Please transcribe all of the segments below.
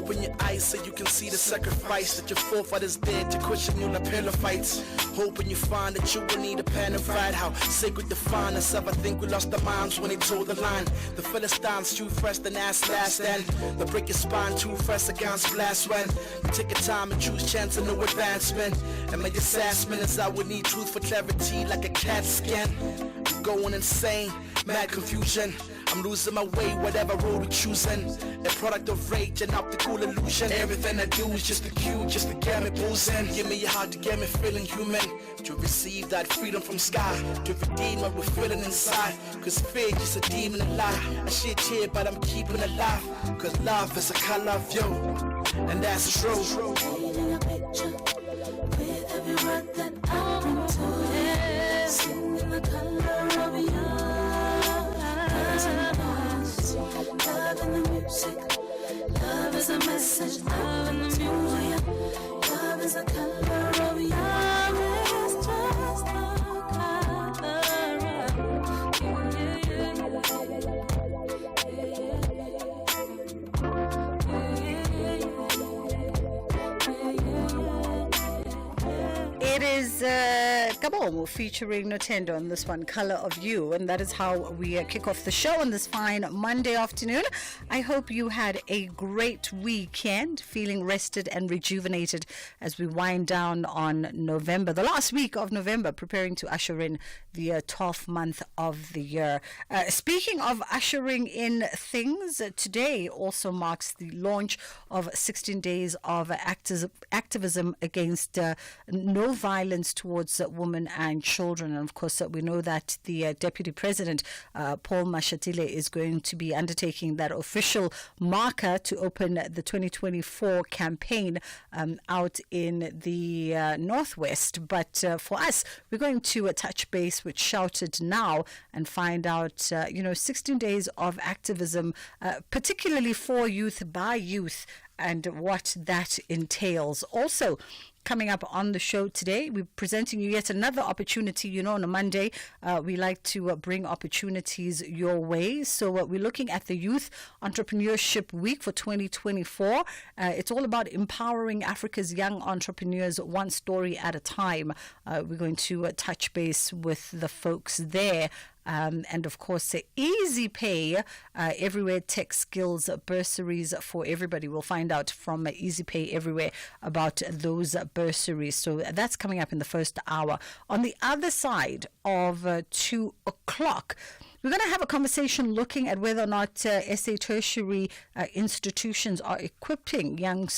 Open your eyes so you can see the sacrifice that your forefathers did to cushion your lapella fights. Hoping you find that you will need a pen and write how sacred define us of. I think we lost our minds when they told the line. The Philistines too fresh than ass last end. They break your spine too fresh against blast when you take your time and choose chance and no advancement. And my assessment is I would need truth for clarity like a CAT scan. I'm going insane, mad confusion. I'm losing my way, whatever road we're choosing. A product of rage and optical illusion. Everything I do is just a cue, just to get me boozing. Give me your heart to get me feeling human. To receive that freedom from sky. To redeem what we're feeling inside. Cause fear just a demon alive. I shit here but I'm keeping alive. Cause love is a color of you. And that's true. Painting a picture with every word that I bring to it. Singing the color of you. Love in the music, love is a message, love in the music, love is a color of you. Love is just a It is Kabomo featuring Notendo on this one, Color of You, and that is how we kick off the show on this fine Monday afternoon. I hope you had a great weekend, feeling rested and rejuvenated as we wind down on November, the last week of November, preparing to usher in the 12th month of the year. Speaking of ushering in things, today also marks the launch of 16 days of activism against no violence towards women and children. And of course, we know that the Deputy President, Paul Mashatile, is going to be undertaking that official marker to open the 2024 campaign out in the Northwest. But for us, we're going to touch base with Shouted Now and find out, 16 days of activism, particularly for youth, by youth, and what that entails. Also, coming up on the show today, we're presenting you yet another opportunity. On a Monday, we like to bring opportunities your way. So we're looking at the Youth Entrepreneurship Week for 2024. It's all about empowering Africa's young entrepreneurs one story at a time. We're going to touch base with the folks there. And of course, Easy Pay Everywhere Tech Skills Bursaries for everybody. We'll find out from Easy Pay Everywhere about those bursaries. So that's coming up in the first hour. On the other side of 2 o'clock, we're going to have a conversation looking at whether or not SA tertiary institutions are equipping young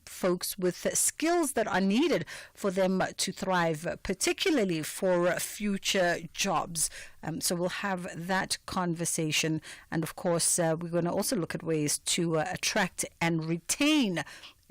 folks with skills that are needed for them to thrive, particularly for future jobs. So we'll have that conversation. And of course, we're going to also look at ways to attract and retain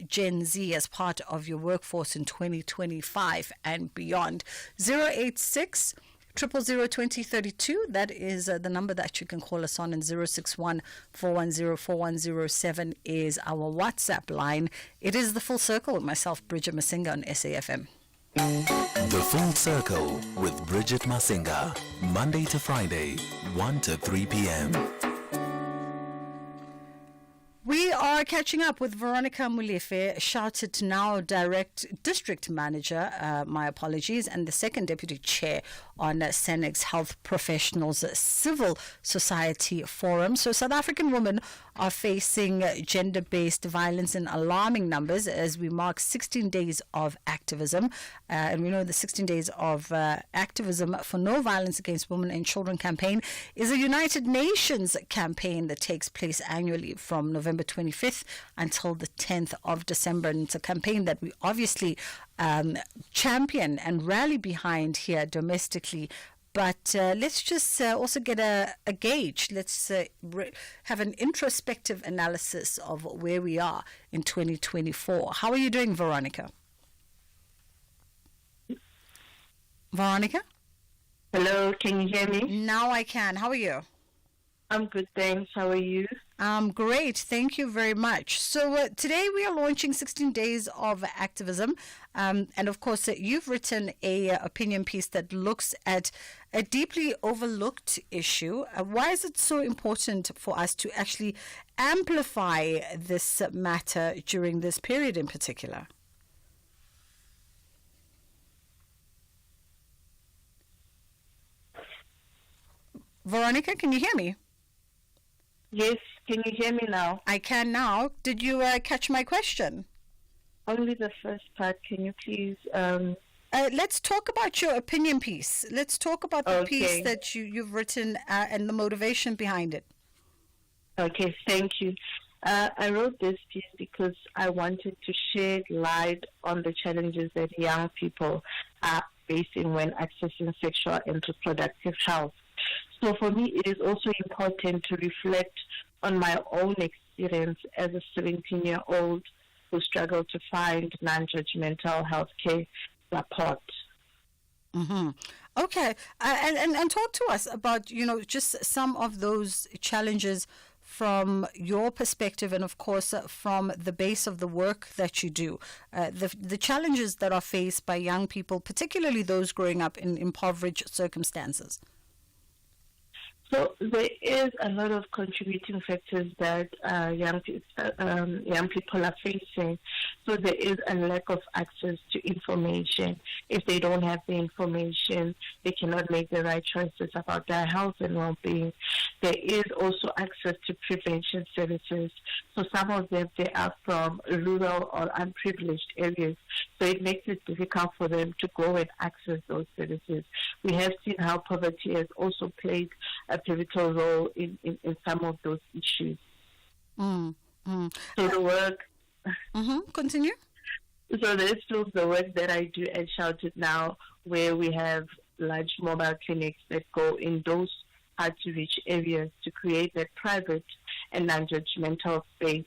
Gen Z as part of your workforce in 2025 and beyond. 086 000 2032. That is the number that you can call us on, and 061 410 4107 is our WhatsApp line. It is The Full Circle with myself, Bridget Masinga, on SAFM. The Full Circle with Bridget Masinga, Monday to Friday, 1 to 3 p.m. We are catching up with Veronica Mulefe, Shouted Now District Manager, my apologies, and the second Deputy Chair on Senex's Health Professionals Civil Society Forum. So South African women are facing gender-based violence in alarming numbers as we mark 16 days of activism. And we know the 16 days of activism for no violence against women and children campaign is a United Nations campaign that takes place annually from November 25th until the 10th of December. And it's a campaign that we obviously champion and rally behind here domestically. But let's just also get a gauge. Let's have an introspective analysis of where we are in 2024. How are you doing, Veronica? Veronica? Hello, can you hear me? Now I can. How are you? I'm good, thanks. How are you? Great. Thank you very much. So today we are launching 16 Days of Activism. And of course, you've written a opinion piece that looks at a deeply overlooked issue. Why is it so important for us to actually amplify this matter during this period in particular? Veronica, can you hear me? Yes, can you hear me now? I can now. Did you catch my question? Only the first part. Can you please... Let's talk about your opinion piece. Let's talk about the Okay. piece that you've written and the motivation behind it. Okay, thank you. I wrote this piece because I wanted to shed light on the challenges that young people are facing when accessing sexual and reproductive health. So for me, it is also important to reflect on my own experience as a 17-year-old who struggled to find non-judgmental healthcare support. Mm-hmm. Okay, and talk to us about, just some of those challenges from your perspective and, of course, from the base of the work that you do, the challenges that are faced by young people, particularly those growing up in impoverished circumstances. So there is a lot of contributing factors that young people are facing. So there is a lack of access to information. If they don't have the information, they cannot make the right choices about their health and well-being. There is also access to prevention services. So some of them, they are from rural or unprivileged areas. So it makes it difficult for them to go and access those services. We have seen how poverty has also played a pivotal role in some of those issues. So the work... Continue. So there's still the work that I do at Shouted Now, where we have large mobile clinics that go in those hard-to-reach areas to create that private and non-judgmental space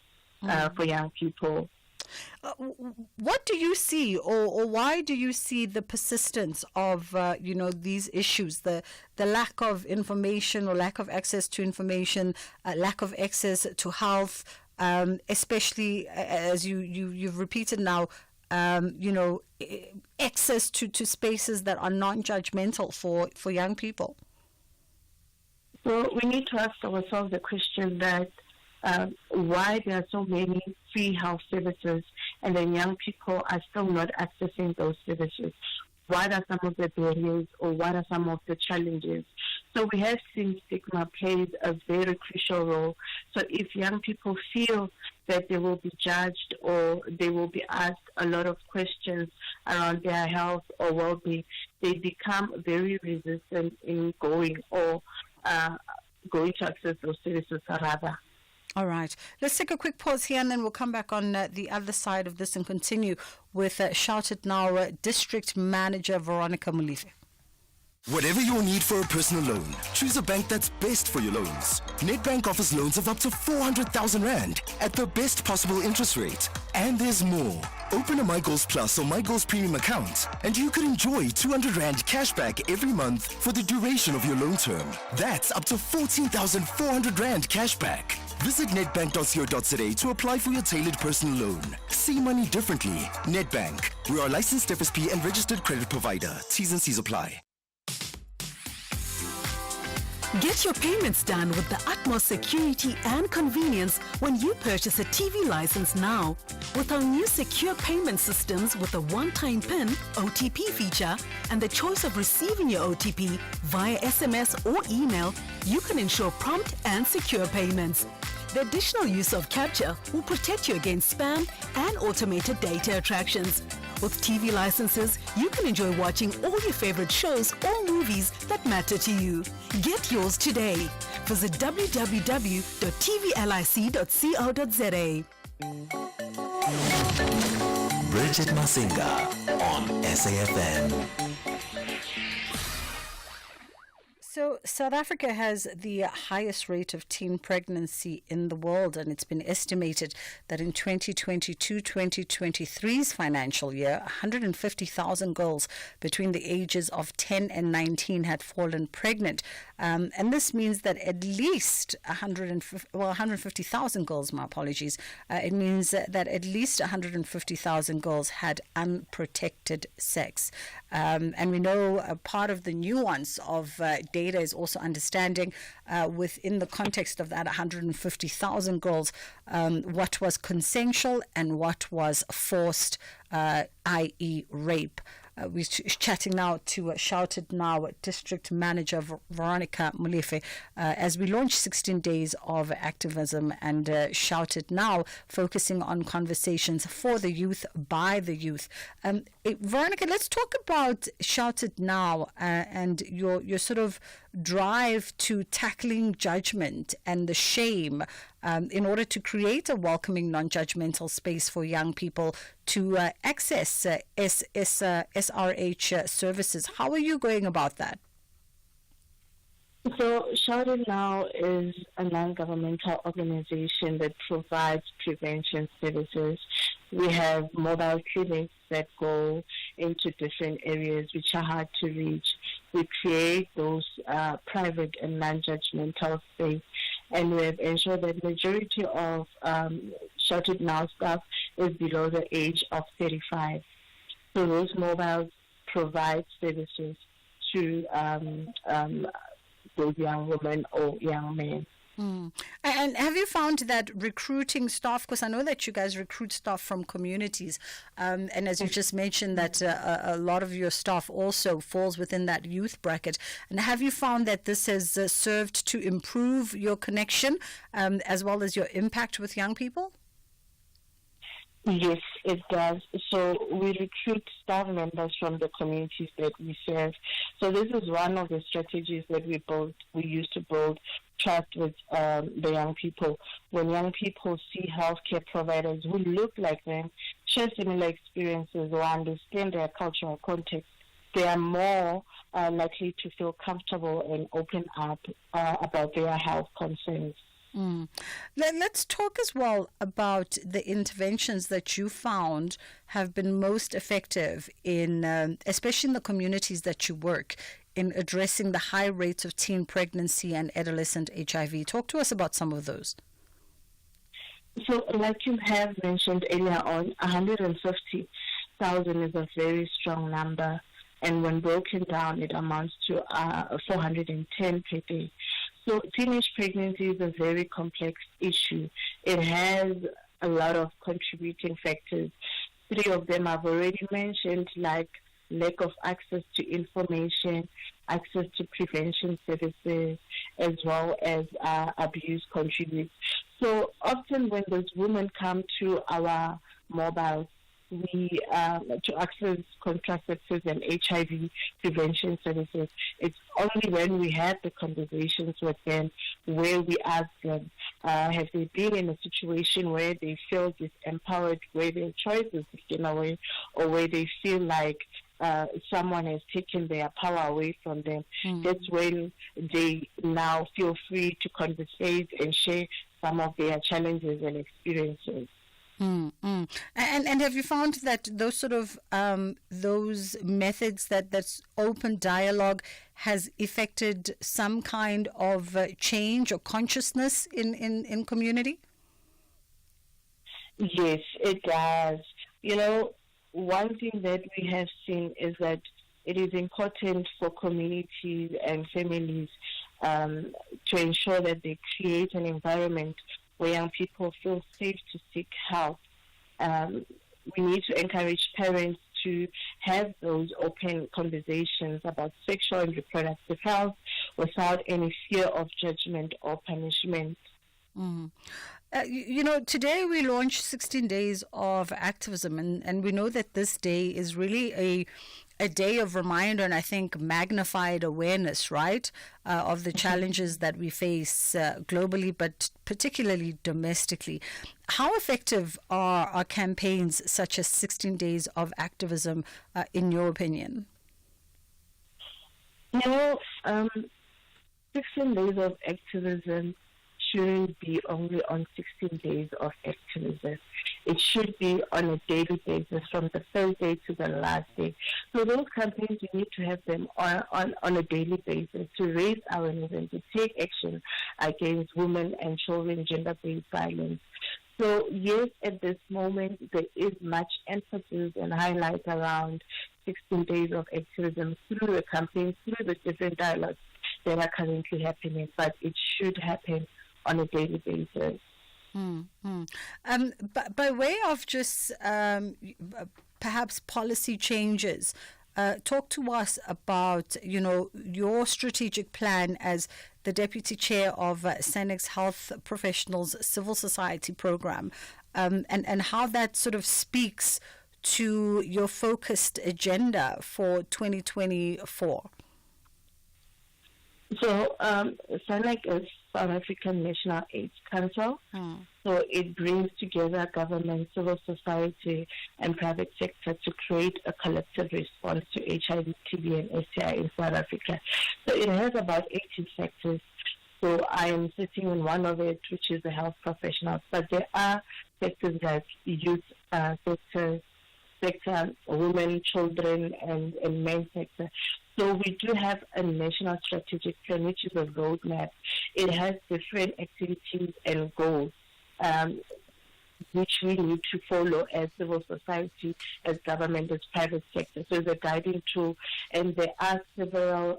for young people. What do you see, or why do you see the persistence of these issues, the lack of information or lack of access to information, lack of access to health, especially as you've repeated now, access to spaces that are non-judgmental for young people? So we need to ask ourselves the question that why there are so many free health services and then young people are still not accessing those services. What are some of the barriers or what are some of the challenges? So we have seen stigma plays a very crucial role. So if young people feel that they will be judged or they will be asked a lot of questions around their health or well-being, they become very resistant in going to access those services rather. All right. Let's take a quick pause here and then we'll come back on the other side of this and continue with Shout It Now District Manager Veronica Mulife. Whatever your need for a personal loan, choose a bank that's best for your loans. Nedbank offers loans of up to 400,000 Rand at the best possible interest rate. And there's more. Open a My Goals Plus or My Goals Premium account and you could enjoy 200 Rand cashback every month for the duration of your loan term. That's up to 14,400 Rand cashback. Visit nedbank.co.za to apply for your tailored personal loan. See money differently. Nedbank. We are a licensed FSP and registered credit provider. T's and C's apply. Get your payments done with the utmost security and convenience when you purchase a TV license now. With our new secure payment systems with a one-time PIN, OTP feature, and the choice of receiving your OTP via SMS or email, you can ensure prompt and secure payments. The additional use of capture will protect you against spam and automated data attractions. With TV licenses, you can enjoy watching all your favorite shows or movies that matter to you. Get yours today. Visit www.tvlic.co.za. Bridget Masinga on SAFM. So South Africa has the highest rate of teen pregnancy in the world, and it's been estimated that in 2022-2023's financial year, 150,000 girls between the ages of 10 and 19 had fallen pregnant. And this means that at least 150,000 girls, my apologies, it means that at least 150,000 girls had unprotected sex. And we know part of the nuance of data is also understanding within the context of that 150,000 girls what was consensual and what was forced, i.e. rape. We're chatting now to Shouted Now District Manager Veronica Molefe as we launch 16 days of activism and Shouted Now, focusing on conversations for the youth, by the youth. Veronica, let's talk about Shouted Now and your sort of drive to tackling judgment and the shame in order to create a welcoming, non-judgmental space for young people to access SRH services. How are you going about that? So Shouted Now is a non-governmental organization that provides prevention services. We have mobile clinics that go into different areas which are hard to reach. We create those private and non-judgmental space, and we have ensured that majority of Shouted Now staff is below the age of 35. So those mobiles provide services to those young women or young men. And have you found that recruiting staff, because I know that you guys recruit staff from communities, and as you just mentioned that a lot of your staff also falls within that youth bracket, and have you found that this has served to improve your connection as well as your impact with young people? Yes, it does. So we recruit staff members from the communities that we serve. So this is one of the strategies that we use to build trust with the young people. When young people see healthcare providers who look like them, share similar experiences, or understand their cultural context, they are more likely to feel comfortable and open up about their health concerns. Let's talk as well about the interventions that you found have been most effective in, especially in the communities that you work, in addressing the high rates of teen pregnancy and adolescent HIV. Talk to us about some of those. So, like you have mentioned earlier on, 150,000 is a very strong number, and when broken down, it amounts to 410 per day. So teenage pregnancy is a very complex issue. It has a lot of contributing factors. 3 of them I've already mentioned, like lack of access to information, access to prevention services, as well as abuse contributes. So often when those women come to our mobiles, we to access contraceptives and HIV prevention services, it's only when we have the conversations with them where we ask them, have they been in a situation where they feel disempowered, where their choice is taken away, or where they feel like someone has taken their power away from them. That's when they now feel free to conversate and share some of their challenges and experiences. And have you found that those sort of those methods, that's open dialogue, has affected some kind of change or consciousness in community? Yes, it does. You know, one thing that we have seen is that it is important for communities and families to ensure that they create an environment where young people feel safe to seek help. We need to encourage parents to have those open conversations about sexual and reproductive health without any fear of judgment or punishment. You know, today we launched 16 days of activism, and we know that this day is really a day of reminder and I think magnified awareness, right, of the challenges that we face globally, but particularly domestically. How effective are campaigns such as 16 days of activism, in your opinion? You know, 16 days of activism shouldn't be only on 16 days of activism. It should be on a daily basis from the first day to the last day. So those campaigns, you need to have them on a daily basis to raise awareness and to take action against women and children gender-based violence. So yes, at this moment, there is much emphasis and highlight around 16 days of activism through the campaigns, through the different dialogues that are currently happening, but it should happen on a daily basis. But by way of just perhaps policy changes, talk to us about, your strategic plan as the Deputy Chair of SANEC's Health Professionals Civil Society Program, and how that sort of speaks to your focused agenda for 2024. So SANEC is South African National AIDS Council. So it brings together government, civil society, and private sector to create a collective response to HIV, TB, and STI in South Africa. So it has about 80 sectors. So I am sitting in one of it, which is the health professionals. But there are sectors like youth sector, women, children, and men sector. So we do have a national strategic plan, which is a roadmap. It has different activities and goals, which we need to follow as civil society, as government, as private sector. So it's a guiding tool, and there are several,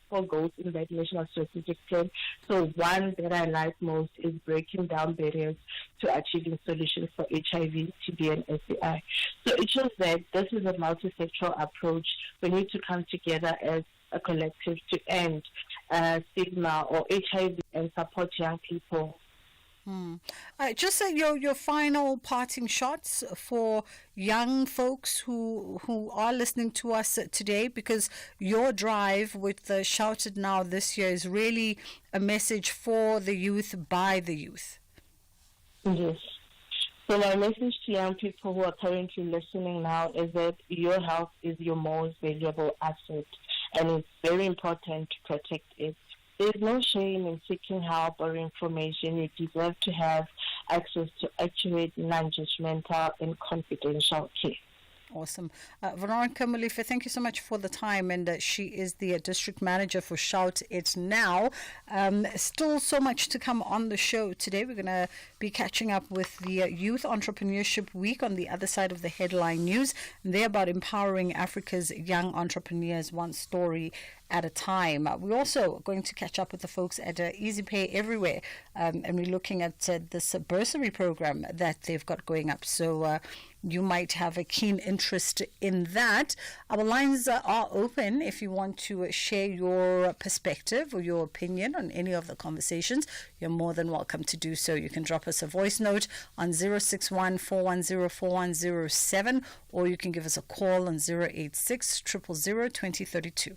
four goals in that national strategic plan. So one that I like most is breaking down barriers to achieving solutions for HIV, TB, and STI. So it shows that this is a multi-sectoral approach. We need to come together as a collective to end stigma or HIV and support young people. Just your final parting shots for young folks who are listening to us today, because your drive with the Shout It Now this year is really a message for the youth, by the youth. Yes. So my message to young people who are currently listening now is that your health is your most valuable asset, and it's very important to protect it. There's no shame in seeking help or information. You deserve to have access to accurate, non-judgmental, and confidential care. Awesome. Veronica Malifa, thank you so much for the time. And she is the district manager for Shout It Now. Still so much to come on the show today. We're going to be catching up with the Youth Entrepreneurship Week on the other side of the headline news. And they're about empowering Africa's young entrepreneurs, one story at a time. We're also going to catch up with the folks at Easy Pay Everywhere, and we're looking at this bursary program that they've got going up. So you might have a keen interest in that. Our lines are open if you want to share your perspective or your opinion on any of the conversations. You're more than welcome to do so. You can drop us a voice note on 061-410-4107, or you can give us a call on 086 000 2032.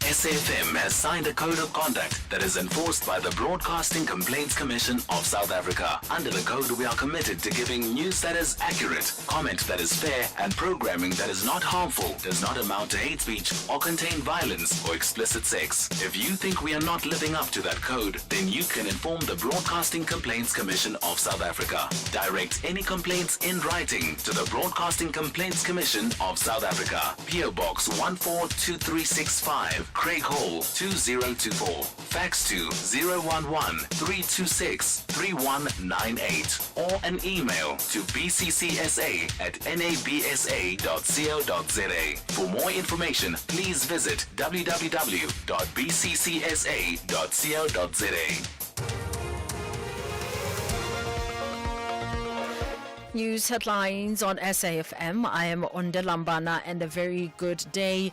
SAFM has signed a code of conduct that is enforced by the Broadcasting Complaints Commission of South Africa. Under the code, we are committed to giving news that is accurate, comment that is fair, and programming that is not harmful, does not amount to hate speech, or contain violence or explicit sex. If you think we are not living up to that code, then you can inform the Broadcasting Complaints Commission of South Africa. Direct any complaints in writing to the Broadcasting Complaints Commission of South Africa. PO Box 142365. Craig Hall 2024. Fax to 011-326-3198 or an email to bccsa@nabsa.co.za. For more information, please visit www.bccsa.co.za. News headlines on SAFM. I am Onda Lambana, and a very good day.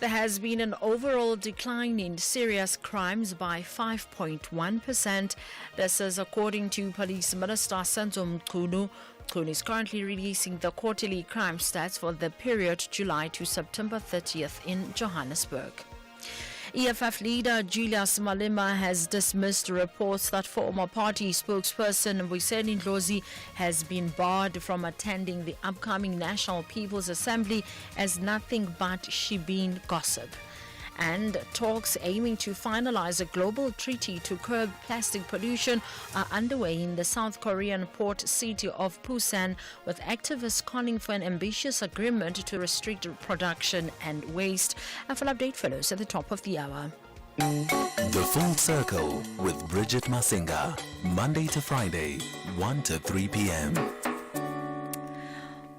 There has been an overall decline in serious crimes by 5.1%. This is according to Police Minister Senzo Mchunu. Mchunu is currently releasing the quarterly crime stats for the period July to September 30th in Johannesburg. EFF leader Julius Malema has dismissed reports that former party spokesperson Mbuyiseni Ndlozi has been barred from attending the upcoming National People's Assembly as nothing but shebeen gossip. And talks aiming to finalize a global treaty to curb plastic pollution are underway in the South Korean port city of Busan, with activists calling for an ambitious agreement to restrict production and waste. A full update follows at the top of the hour. The Full Circle with Bridget Masinga. Monday to Friday, 1 to 3 p.m.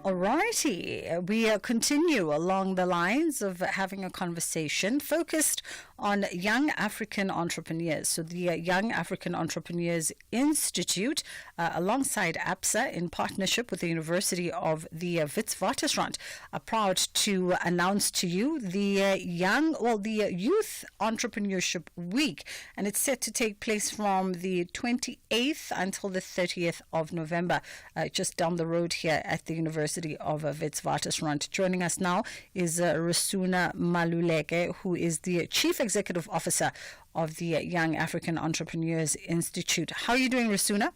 Alrighty, we continue along the lines of having a conversation focused on young African entrepreneurs. So the Young African Entrepreneurs Institute, alongside APSA, in partnership with the University of the Witwatersrand, are proud to announce to you the Youth Entrepreneurship Week, and it's set to take place from the 28th until the 30th of November, just down the road here at the University of Witwatersrand. Joining us now is Rasuna Maluleke, who is the Chief Executive Officer of the Young African Entrepreneurs Institute. How are you doing, Rasuna?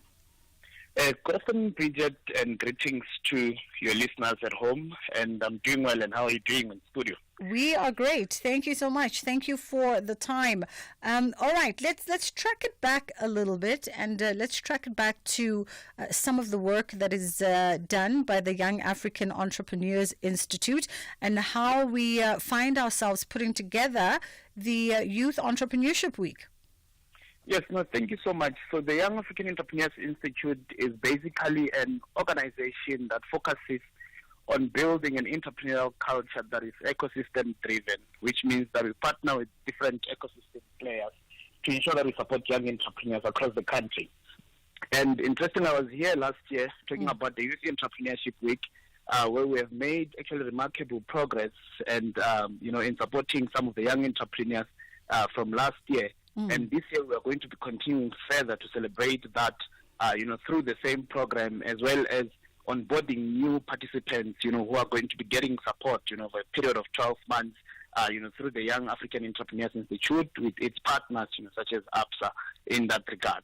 Good afternoon, Bridget, and greetings to your listeners at home. And I'm doing well, and how are you doing in studio? We are great. Thank you so much. Thank you for the time. All right, let's track it back a little bit, and let's track it back to some of the work that is done by the Young African Entrepreneurs Institute, and how we find ourselves putting together the Youth Entrepreneurship Week. Yes, no, thank you so much. So the Young African Entrepreneurs Institute is basically an organization that focuses on building an entrepreneurial culture that is ecosystem driven, which means that we partner with different ecosystem players to ensure that we support young entrepreneurs across the country. And interestingly, I was here last year talking about the Youth Entrepreneurship Week, where we have made actually remarkable progress and, in supporting some of the young entrepreneurs from last year. And this year we are going to be continuing further to celebrate that, through the same program, as well as onboarding new participants, who are going to be getting support, for a period of 12 months, through the Young African Entrepreneurs Institute with its partners, such as APSA in that regard.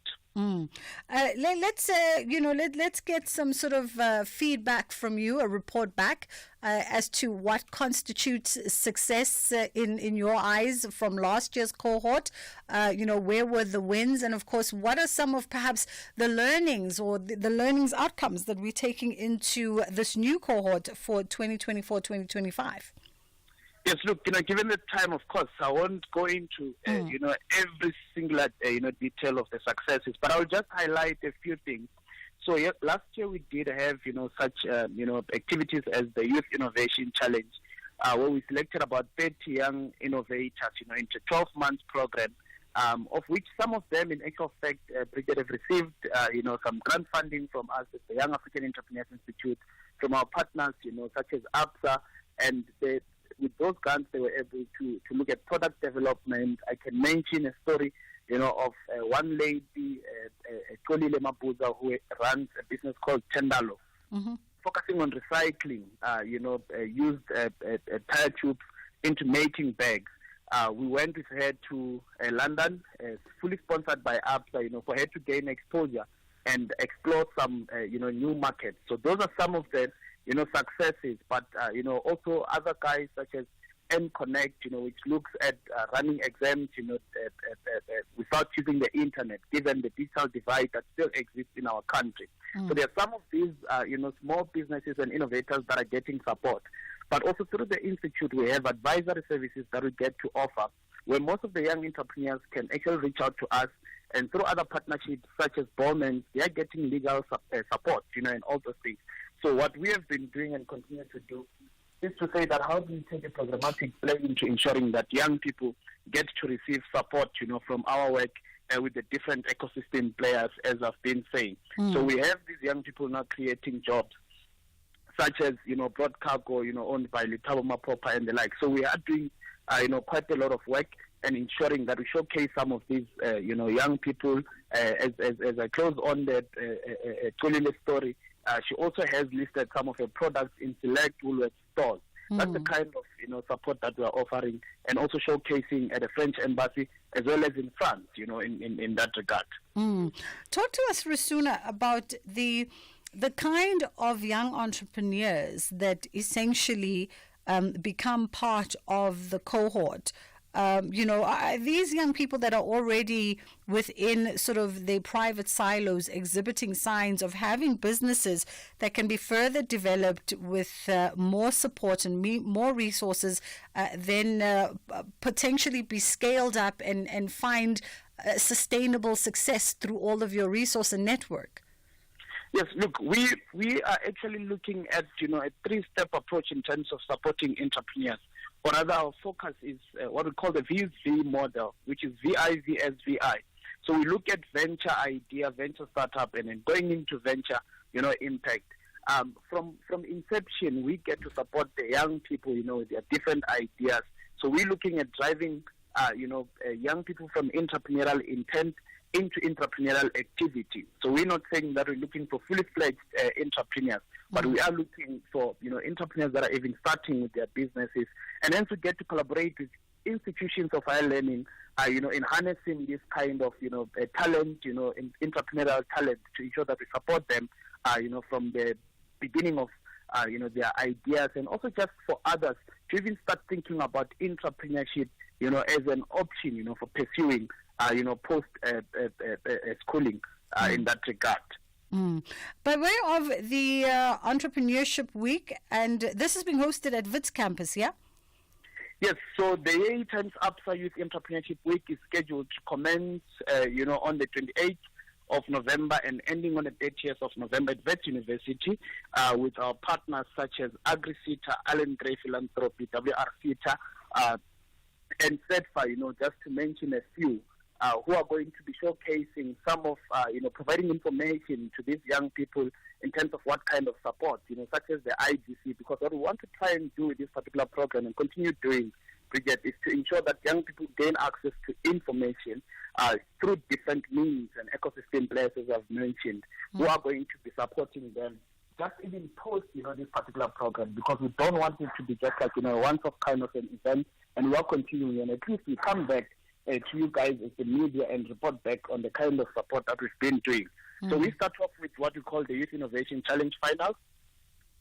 Let's get some sort of feedback from you, a report back as to what constitutes success in your eyes from last year's cohort. Where were the wins, and of course, what are some of perhaps the learnings or the learnings outcomes that we're taking into this new cohort for 2024-2025? Yes, look, given the time, of course, I won't go into, every single, detail of the successes, but I'll just highlight a few things. So last year we did have, such, activities as the Youth Innovation Challenge, where we selected about 30 young innovators, into a 12-month program, of which some of them, in actual fact, Bridget, have received, some grant funding from us at the Young African Entrepreneurs Institute, from our partners, such as APSA, and with those grants, they were able to look at product development. I can mention a story, of one lady, Kolile Mapuza, who runs a business called Tendalo, focusing on recycling, used tire tubes into making bags. We went with her to London, fully sponsored by APSA, for her to gain exposure and explore some, new markets. So those are some of the successes, but, also other guys such as M-Connect, which looks at running exams, without using the internet, given the digital divide that still exists in our country. So there are some of these, small businesses and innovators that are getting support. But also through the Institute, we have advisory services that we get to offer, where most of the young entrepreneurs can actually reach out to us, and through other partnerships such as Bowman, they are getting legal support, and all those things. So what we have been doing and continue to do is to say that how do we take a programmatic play into ensuring that young people get to receive support, from our work with the different ecosystem players, as I've been saying. So we have these young people now creating jobs, such as, Broad Cargo, owned by Litabo Mapopa and the like. So we are doing, quite a lot of work and ensuring that we showcase some of these, young people. As I close on that Tolile story, she also has listed some of her products in select Woolworths stores. That's the kind of support that we are offering, and also showcasing at the French embassy as well as in France, in that regard. Talk to us, Rasuna, about the kind of young entrepreneurs that essentially become part of the cohort. These young people that are already within sort of their private silos exhibiting signs of having businesses that can be further developed with more support and more resources, then potentially be scaled up and find sustainable success through all of your resource and network? Yes, look, we are actually looking at, a three-step approach in terms of supporting entrepreneurs. Or rather, our focus is what we call the VSV model, which is VIVSVI. So we look at venture idea, venture startup, and then going into venture, impact. From inception, we get to support the young people, with their different ideas. So we're looking at driving, young people from entrepreneurial intent into entrepreneurial activity. So we're not saying that we're looking for fully fledged entrepreneurs, but we are looking for entrepreneurs that are even starting with their businesses, and then to get to collaborate with institutions of higher learning, in harnessing this kind of talent, in entrepreneurial talent, to ensure that we support them, from the beginning of their ideas, and also just for others to even start thinking about entrepreneurship, as an option, for pursuing post schooling in that regard. By way of the Entrepreneurship Week, and this is being hosted at Wits campus, yeah? Yes, so the AA Times Absa Youth Entrepreneurship Week is scheduled to commence, on the 28th of November and ending on the 30th of November at Wits University, with our partners such as AgriCita, Allen Gray Philanthropy, WRCita, and CEDFA, just to mention a few, who are going to be showcasing some of, providing information to these young people in terms of what kind of support, such as the IGC, because what we want to try and do with this particular program and continue doing, Bridget, is to ensure that young people gain access to information through different means and ecosystem players, as I've mentioned, who are going to be supporting them just even post, this particular program, because we don't want it to be just like, once-off kind of an event, and we are continuing, and at least we come back to you guys as the media and report back on the kind of support that we've been doing. So we start off with what we call the Youth Innovation Challenge Finals,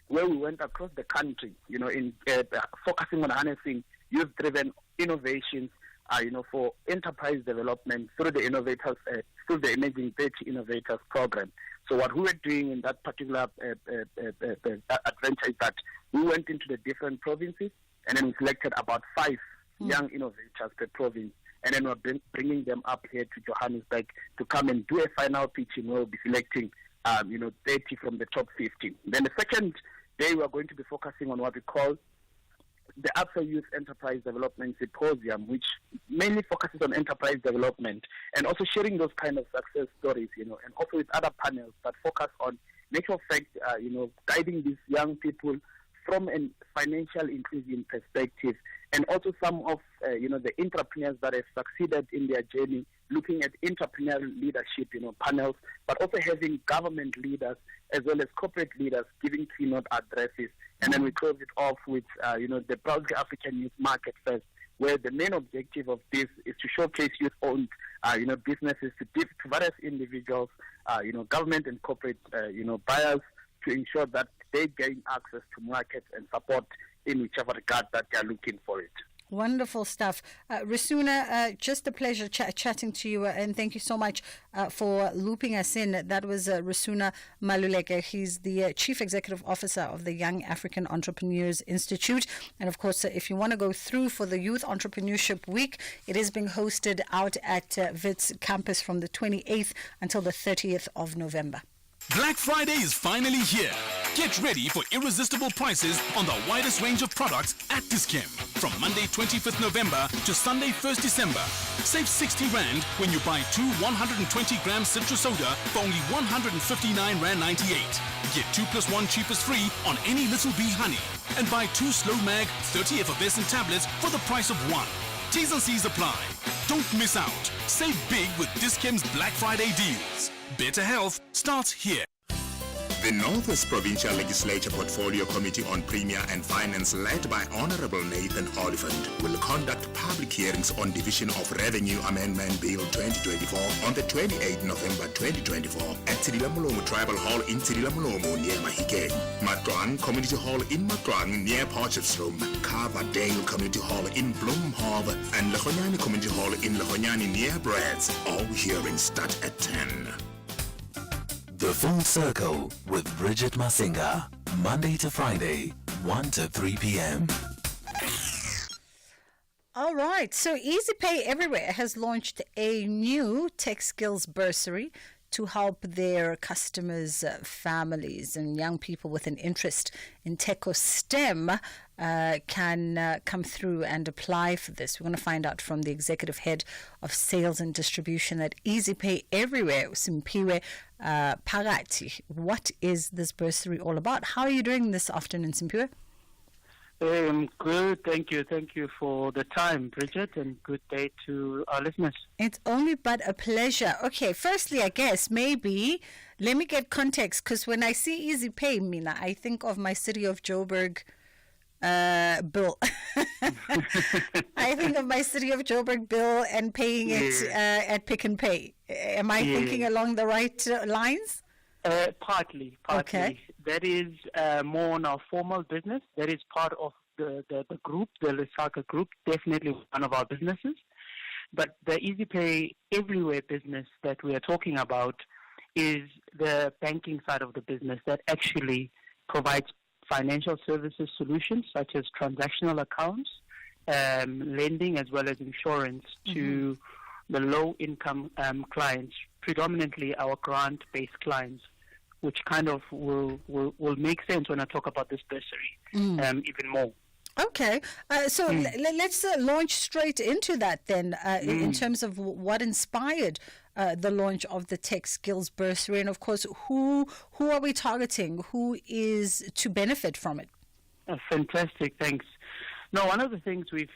where we went across the country, in focusing on harnessing youth-driven innovations, for enterprise development through the innovators, through the Emerging 30 Innovators program. So what we were doing in that particular adventure is that we went into the different provinces, and then we selected about 5 young innovators per province, and then we're bringing them up here to Johannesburg to come and do a final pitching where we'll be selecting, 30 from the top 50. Then the second day, we're going to be focusing on what we call the Absa Youth Enterprise Development Symposium, which mainly focuses on enterprise development and also sharing those kind of success stories, and also with other panels that focus on natural fact, guiding these young people from a financial inclusion perspective, and also some of, the entrepreneurs that have succeeded in their journey, looking at entrepreneurial leadership, panels, but also having government leaders as well as corporate leaders giving keynote addresses. And then we close it off with, the Proudly African Youth Market Fest, where the main objective of this is to showcase youth-owned, businesses to various individuals, government and corporate, buyers, to ensure that they gain access to markets and support in whichever regard that they are looking for it. Wonderful stuff. Risuna, just a pleasure chatting to you, and thank you so much for looping us in. That was Risuna Maluleke. He's the Chief Executive Officer of the Young African Entrepreneurs Institute. And of course, if you want to go through for the Youth Entrepreneurship Week, it is being hosted out at Wits campus from the 28th until the 30th of November. Black Friday is finally here. Get ready for irresistible prices on the widest range of products at Dis-Chem. From Monday 25th November to Sunday 1st December. Save 60 Rand when you buy 2 120-gram citrus soda for only 159 Rand 98. Get 2 + 1 cheapest free on any Little Bee honey. And buy 2 Slow Mag 30 effervescent tablets for the price of 1. T's and C's apply. Don't miss out. Save big with Dis-Chem's Black Friday deals. Better health starts here. The Northwest Provincial Legislature Portfolio Committee on Premier and Finance, led by Honorable Nathan Oliphant, will conduct public hearings on Division of Revenue Amendment Bill 2024 on the 28th November 2024 at Tsidilamulomo Tribal Hall in Tsidilamulomo near Mahikeng, Matwang Community Hall in Matwang near Potchefstroom, Carverdale Community Hall in Bloemhof, and Lehonyani Community Hall in Lehonyani near Brads. All hearings start at 10. The Full Circle with Bridget Masinga, Monday to Friday, 1 to 3 p.m. All right, so EasyPay Everywhere has launched a new tech skills bursary to help their customers, families, and young people with an interest in tech or STEM can come through and apply for this. We're going to find out from the executive head of sales and distribution at EasyPay Everywhere, Simpiwe Pagati. What is this bursary all about? How are you doing this afternoon, Simpiwe? Good, thank you. Thank you for the time, Bridget, and good day to our listeners. It's only but a pleasure. Okay, firstly, I guess maybe let me get context, because when I see EasyPay, Mina, I think of my City of Joburg bill. I think of my City of Joburg bill and paying it at Pick and Pay. Am I thinking along the right lines? Partly. Okay. That is more on our formal business. That is part of the group, the Lesaka group, definitely one of our businesses. But the EasyPay Everywhere business that we are talking about is the banking side of the business that actually provides financial services solutions such as transactional accounts, lending, as well as insurance to the low-income clients, predominantly our grant-based clients, which kind of will make sense when I talk about this bursary even more. Okay, so let's launch straight into that then, in terms of what inspired the launch of the Tech Skills Bursary, and of course, who are we targeting? Who is to benefit from it? Fantastic, thanks. Now, one of the things we've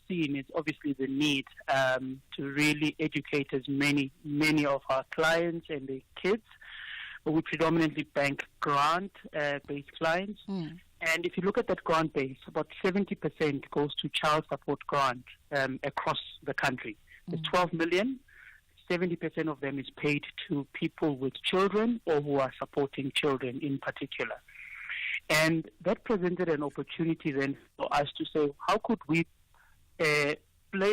seen is obviously the need to really educate as many of our clients and their kids. We predominantly bank grant-based clients. And if you look at that grant base, about 70% goes to child support grant across the country. There's 12 million. 70% of them is paid to people with children or who are supporting children in particular. And that presented an opportunity then for us to say, how could we play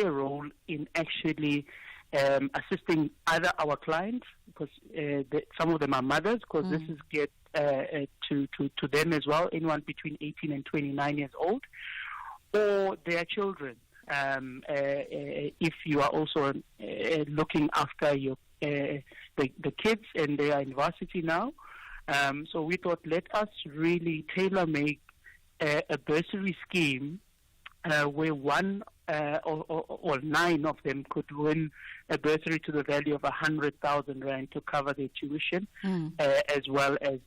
a role in actually assisting either our clients, because some of them are mothers, because this is get to them as well, anyone between 18 and 29 years old, or their children. If you are also looking after your the kids and they are in varsity now. So we thought, let us really tailor-make a bursary scheme where one or 9 of them could win a bursary to the value of 100,000 rand to cover their tuition, as well as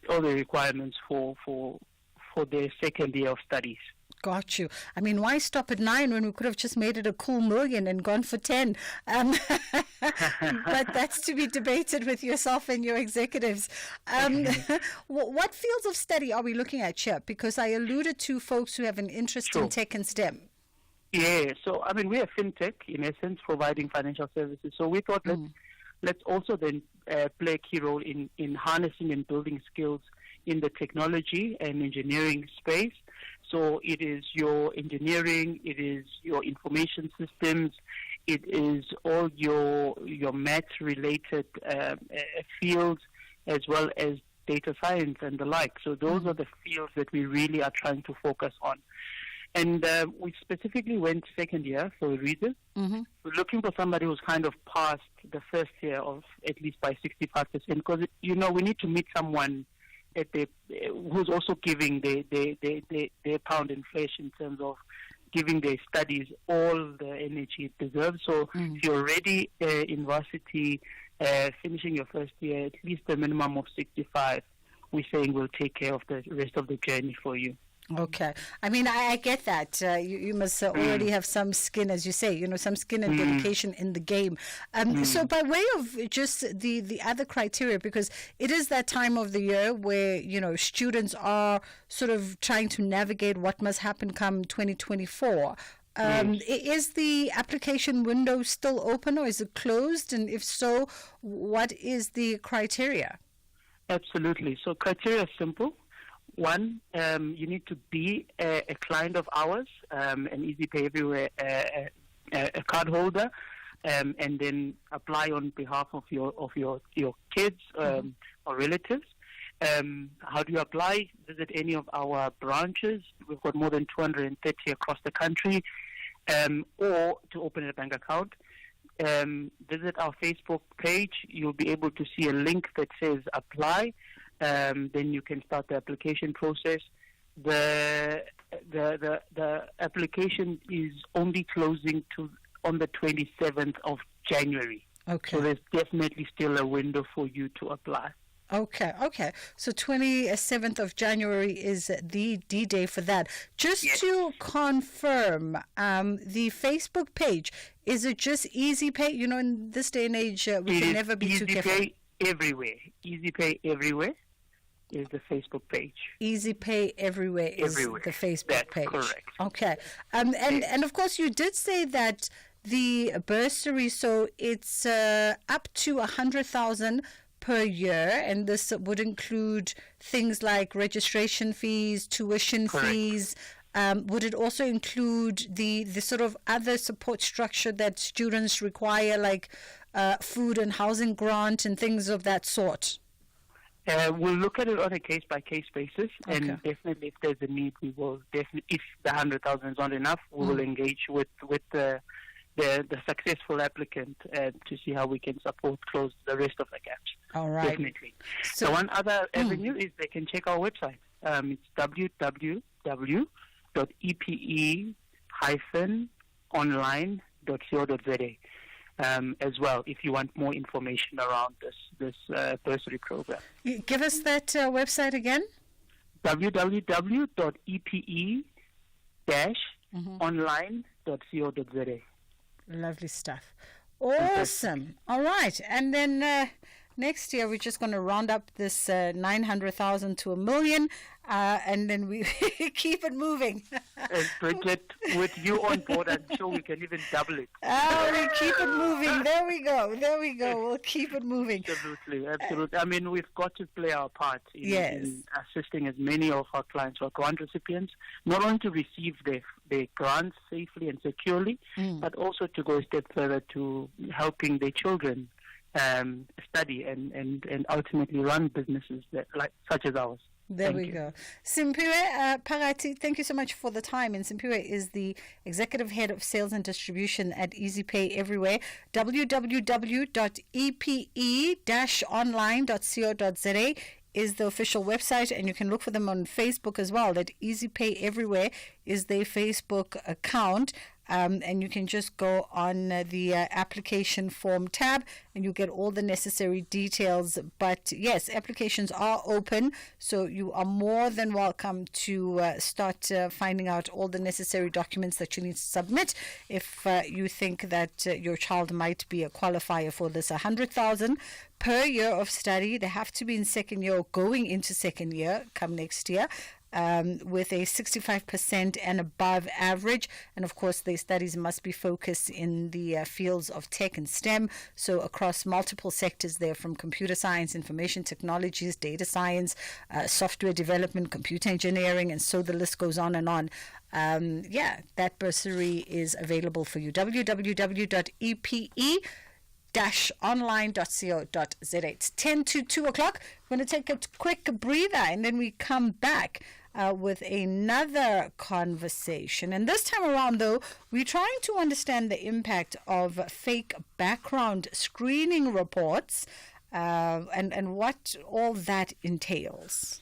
all the requirements for their second year of studies. Got you. I mean, why stop at 9 when we could have just made it a cool million and gone for 10? But that's to be debated with yourself and your executives. What fields of study are we looking at here? Because I alluded to folks who have an interest in tech and STEM. Yeah, so I mean, we are fintech, in essence, providing financial services. So we thought let's also then play a key role in harnessing and building skills in the technology and engineering space. So it is your engineering, it is your information systems, it is all your math-related fields, as well as data science and the like. So those are the fields that we really are trying to focus on. And we specifically went second year for a reason. We're looking for somebody who's kind of passed the first year of at least by 65%, because, we need to meet someone who's also giving their pound in flesh in terms of giving their studies all the energy it deserves. So if you're already in varsity, finishing your first year, at least a minimum of 65, we're saying we'll take care of the rest of the journey for you. Okay. I mean, I get that. You must already have some skin, as you say, some skin and dedication in the game. So by way of just the other criteria, because it is that time of the year where, students are sort of trying to navigate what must happen come 2024. Is the application window still open or is it closed? And if so, what is the criteria? Absolutely. So criteria is simple. One, you need to be a client of ours, an EasyPay Everywhere a card holder, and then apply on behalf of your kids or relatives. How do you apply? Visit any of our branches. We've got more than 230 across the country. Or to open a bank account. Visit our Facebook page. You'll be able to see a link that says apply. Then you can start the application process. The application is only closing on the 27th of January. Okay. So there's definitely still a window for you to apply. Okay. So 27th of January is the D-Day for that. Just to confirm, the Facebook page, is it just EasyPay? In this day and age, we can never be too careful. EasyPay Everywhere. EasyPay Everywhere is the Facebook page. EasyPay Everywhere is the Facebook page. Correct. Okay. And of course, you did say that the bursary, so it's up to 100,000 per year, and this would include things like registration fees, tuition fees. Would it also include the sort of other support structure that students require, like food and housing grant and things of that sort? We'll look at it on a case-by-case basis, and definitely if there's a need, we will definitely, if the 100,000 is not enough, we will engage with the successful applicant to see how we can close the rest of the gaps. All right. Definitely. So one other avenue is they can check our website. It's www.epe-online.co.za as well, if you want more information around this bursary program. Give us that website again. www.epe-online.co.za. Lovely stuff. Awesome. All right. And then next year, we're just going to round up this 900,000 to 1 million, and then we keep it moving. And Bridget, with you on board, I'm sure we can even double it. We keep it moving. There we go. We'll keep it moving. Absolutely. I mean, we've got to play our part in assisting as many of our clients or grant recipients, not only to receive their grants safely and securely, but also to go a step further to helping their children study and ultimately run businesses such as ours. There we go. Simpiwe Pagati, thank you so much for the time. And Simpiwe is the Executive Head of Sales and Distribution at EasyPay Everywhere. www.epe-online.co.za is the official website, and you can look for them on Facebook as well. That EasyPay Everywhere is their Facebook account. And you can just go on the application form tab and you get all the necessary details. But yes, applications are open, so you are more than welcome to start finding out all the necessary documents that you need to submit if you think that your child might be a qualifier for this 100,000 per year of study. They have to be in second year or going into second year come next year. With a 65% and above average. And of course, the studies must be focused in the fields of tech and STEM. So across multiple sectors there, from computer science, information technologies, data science, software development, computer engineering, and so the list goes on and on. That bursary is available for you. www.epe-online.co.za. It's 10 to 2 o'clock. We're going to take a quick breather and then we come back with another conversation. And this time around, though, we're trying to understand the impact of fake background screening reports and what all that entails.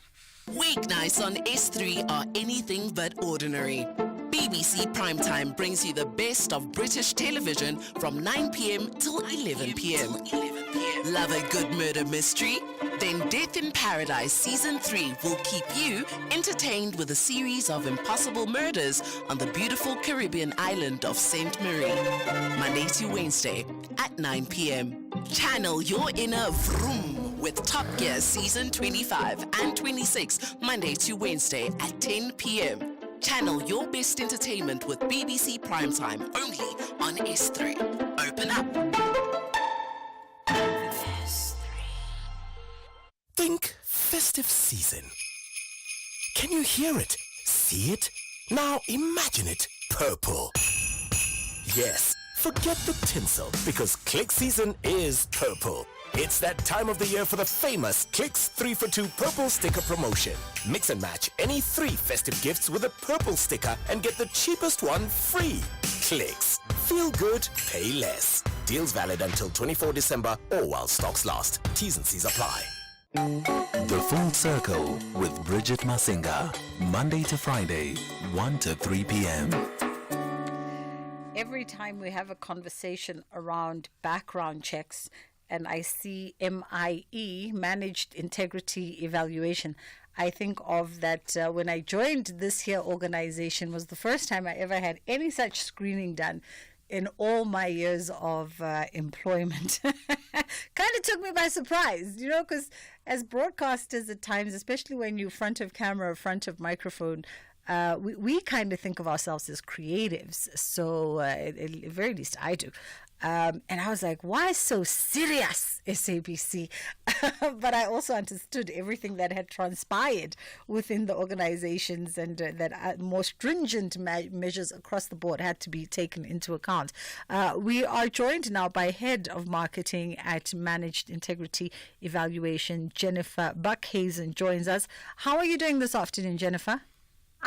Weeknights on S3 are anything but ordinary. BBC Primetime brings you the best of British television from 9 p.m. till 11 p.m. p.m. Love a good murder mystery? Then Death in Paradise Season 3 will keep you entertained with a series of impossible murders on the beautiful Caribbean island of Saint Marie. Monday to Wednesday at 9 p.m. Channel your inner vroom with Top Gear Season 25 and 26, Monday to Wednesday at 10 p.m. Channel your best entertainment with BBC Primetime only on S3. Open up. Think festive season. Can you hear it? See it? Now imagine it purple. Yes, forget the tinsel because Click season is purple. It's that time of the year for the famous Clicks 3 for 2 purple sticker promotion. Mix and match any 3 festive gifts with a purple sticker and get the cheapest one free. Clicks. Feel good, pay less. Deals valid until 24 December or while stocks last. T's and C's apply. The Full Circle with Bridget Masinga. Monday to Friday, 1 to 3 p.m. Every time we have a conversation around background checks and I see MIE, Managed Integrity Evaluation, I think of that when I joined this here organization was the first time I ever had any such screening done in all my years of employment. Kind of took me by surprise, because as broadcasters at times, especially when you're front of camera, front of microphone, we kind of think of ourselves as creatives. So at the very least I do. And I was like, why so serious, SABC? But I also understood everything that had transpired within the organizations and that more stringent measures across the board had to be taken into account. We are joined now by Head of Marketing at Managed Integrity Evaluation, Jennifer Buckhazen joins us. How are you doing this afternoon, Jennifer?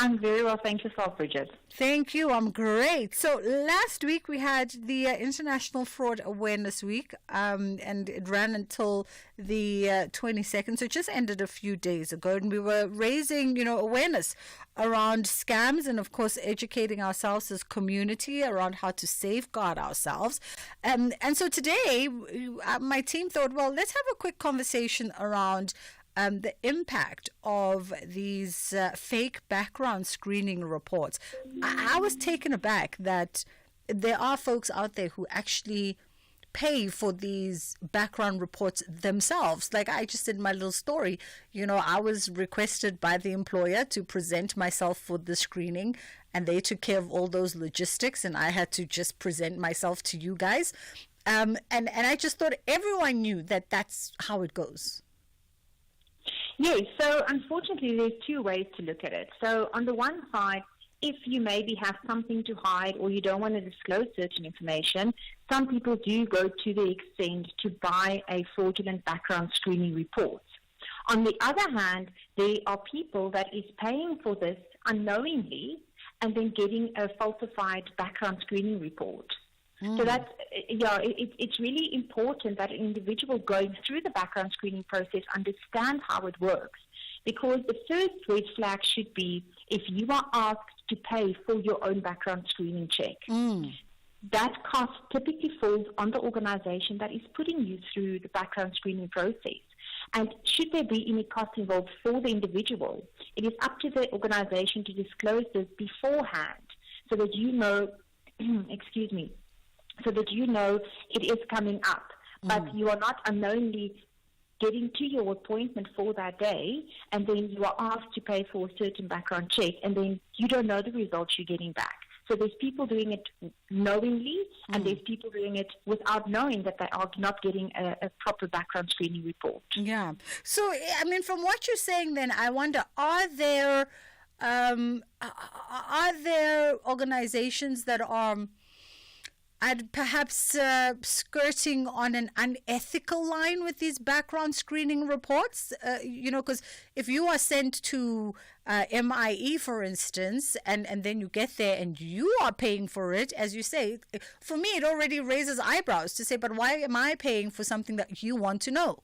I'm very well, thank you, Bridget. Thank you, I'm great. So last week we had the International Fraud Awareness Week, and it ran until the 22nd, so it just ended a few days ago, and we were raising, awareness around scams and, of course, educating ourselves as community around how to safeguard ourselves. And so today, my team thought, well, let's have a quick conversation around the impact of these fake background screening reports. I was taken aback that there are folks out there who actually pay for these background reports themselves. Like I just did my little story, I was requested by the employer to present myself for the screening, and they took care of all those logistics, and I had to just present myself to you guys. And I just thought everyone knew that that's how it goes. Yes, so unfortunately there's two ways to look at it. So on the one side, if you maybe have something to hide or you don't want to disclose certain information, some people do go to the extent to buy a fraudulent background screening report. On the other hand, there are people that is paying for this unknowingly and then getting a falsified background screening report. So that's, it's really important that an individual going through the background screening process understands how it works. Because the first red flag should be if you are asked to pay for your own background screening check. That cost typically falls on the organization that is putting you through the background screening process. And should there be any cost involved for the individual, it is up to the organization to disclose this beforehand so that you know, excuse me, so that you know it is coming up. But you are not unknowingly getting to your appointment for that day, and then you are asked to pay for a certain background check, and then you don't know the results you're getting back. So there's people doing it knowingly, and there's people doing it without knowing that they are not getting a proper background screening report. Yeah. So, I mean, from what you're saying then, I wonder, are there organizations that are perhaps skirting on an unethical line with these background screening reports? Because if you are sent to MIE, for instance, and then you get there and you are paying for it, as you say, for me, it already raises eyebrows to say, but why am I paying for something that you want to know?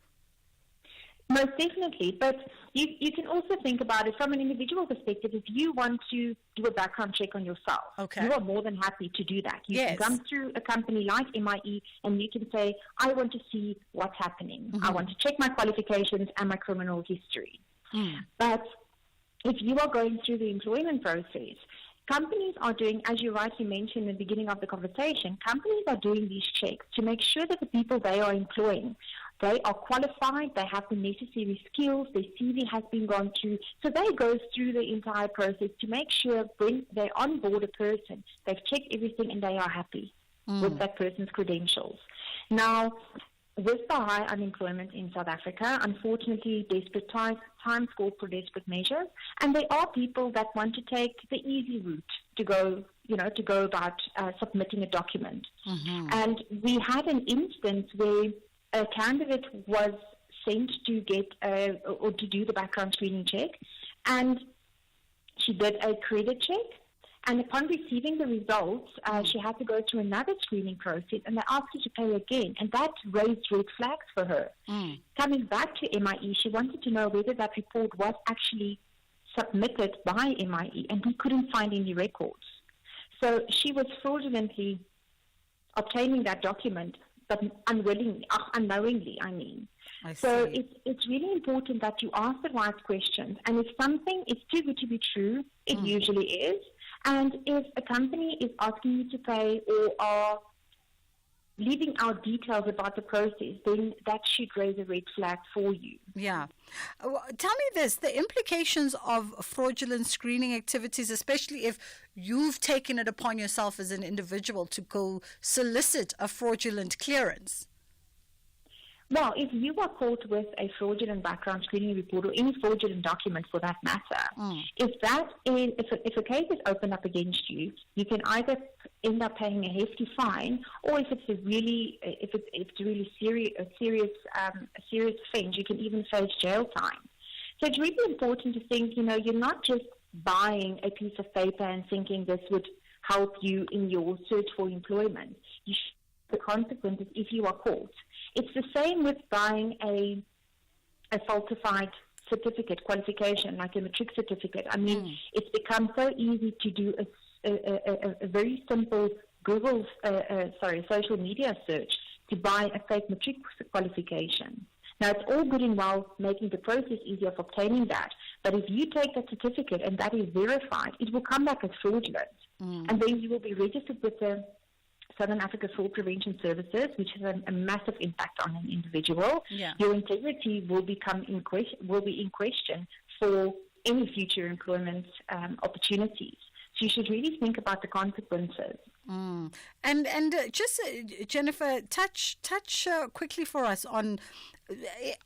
Most definitely, but you can also think about it from an individual perspective. If you want to do a background check on yourself, you are more than happy to do that. You can come through a company like MIE and you can say, I want to see what's happening. I want to check my qualifications and my criminal history. But if you are going through the employment process, companies are doing, as you rightly mentioned in the beginning of the conversation, companies are doing these checks to make sure that the people they are employing, they are qualified, they have the necessary skills, their CV has been gone through. So they go through the entire process to make sure when they onboard a person, they've checked everything and they are happy with that person's credentials. Now, with the high unemployment in South Africa, unfortunately, desperate times call for desperate measures, and there are people that want to take the easy route to go about submitting a document. And we had an instance where a candidate was sent to get or to do the background screening check, and she did a credit check. And upon receiving the results, she had to go through another screening process, and they asked her to pay again, and that raised red flags for her. Coming back to MIE, she wanted to know whether that report was actually submitted by MIE, and we couldn't find any records. So she was fraudulently obtaining that document, but unknowingly, I mean. So it's really important that you ask the right questions, and if something is too good to be true, it usually is. And if a company is asking you to pay or are leaving out details about the process, then that should raise a red flag for you. Yeah. Tell me this, the implications of fraudulent screening activities, especially if you've taken it upon yourself as an individual to go solicit a fraudulent clearance. Well, if you are caught with a fraudulent background screening report or any fraudulent document for that matter, if a case is opened up against you, you can either end up paying a hefty fine, or if it's a really serious offence, you can even face jail time. So it's really important to think, you're not just buying a piece of paper and thinking this would help you in your search for employment. You should the consequences if you are caught. It's the same with buying a falsified certificate, qualification, like a matric certificate. I mean, it's become so easy to do a very simple social media search to buy a fake matric qualification. Now, it's all good and well making the process easier of obtaining that, but if you take that certificate and that is verified, it will come back as fraudulent, and then you will be registered with the Southern Africa Fraud Prevention Services, which has a massive impact on an individual. Your integrity will be in question for any future employment opportunities. So you should really think about the consequences. And just Jennifer, touch quickly for us on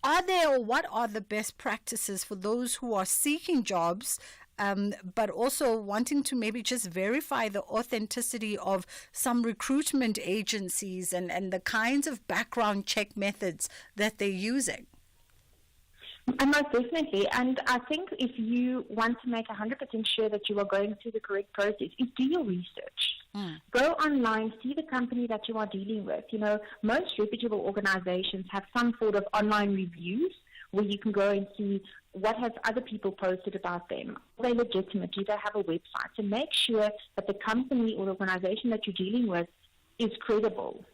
what are the best practices for those who are seeking jobs, but also wanting to maybe just verify the authenticity of some recruitment agencies and the kinds of background check methods that they're using? And most definitely. And I think if you want to make 100% sure that you are going through the correct process, is do your research. Go online, see the company that you are dealing with. Most reputable organizations have some sort of online reviews where you can go and see what have other people posted about them. Are they legitimate? Do they have a website? So make sure that the company or organization that you're dealing with is credible.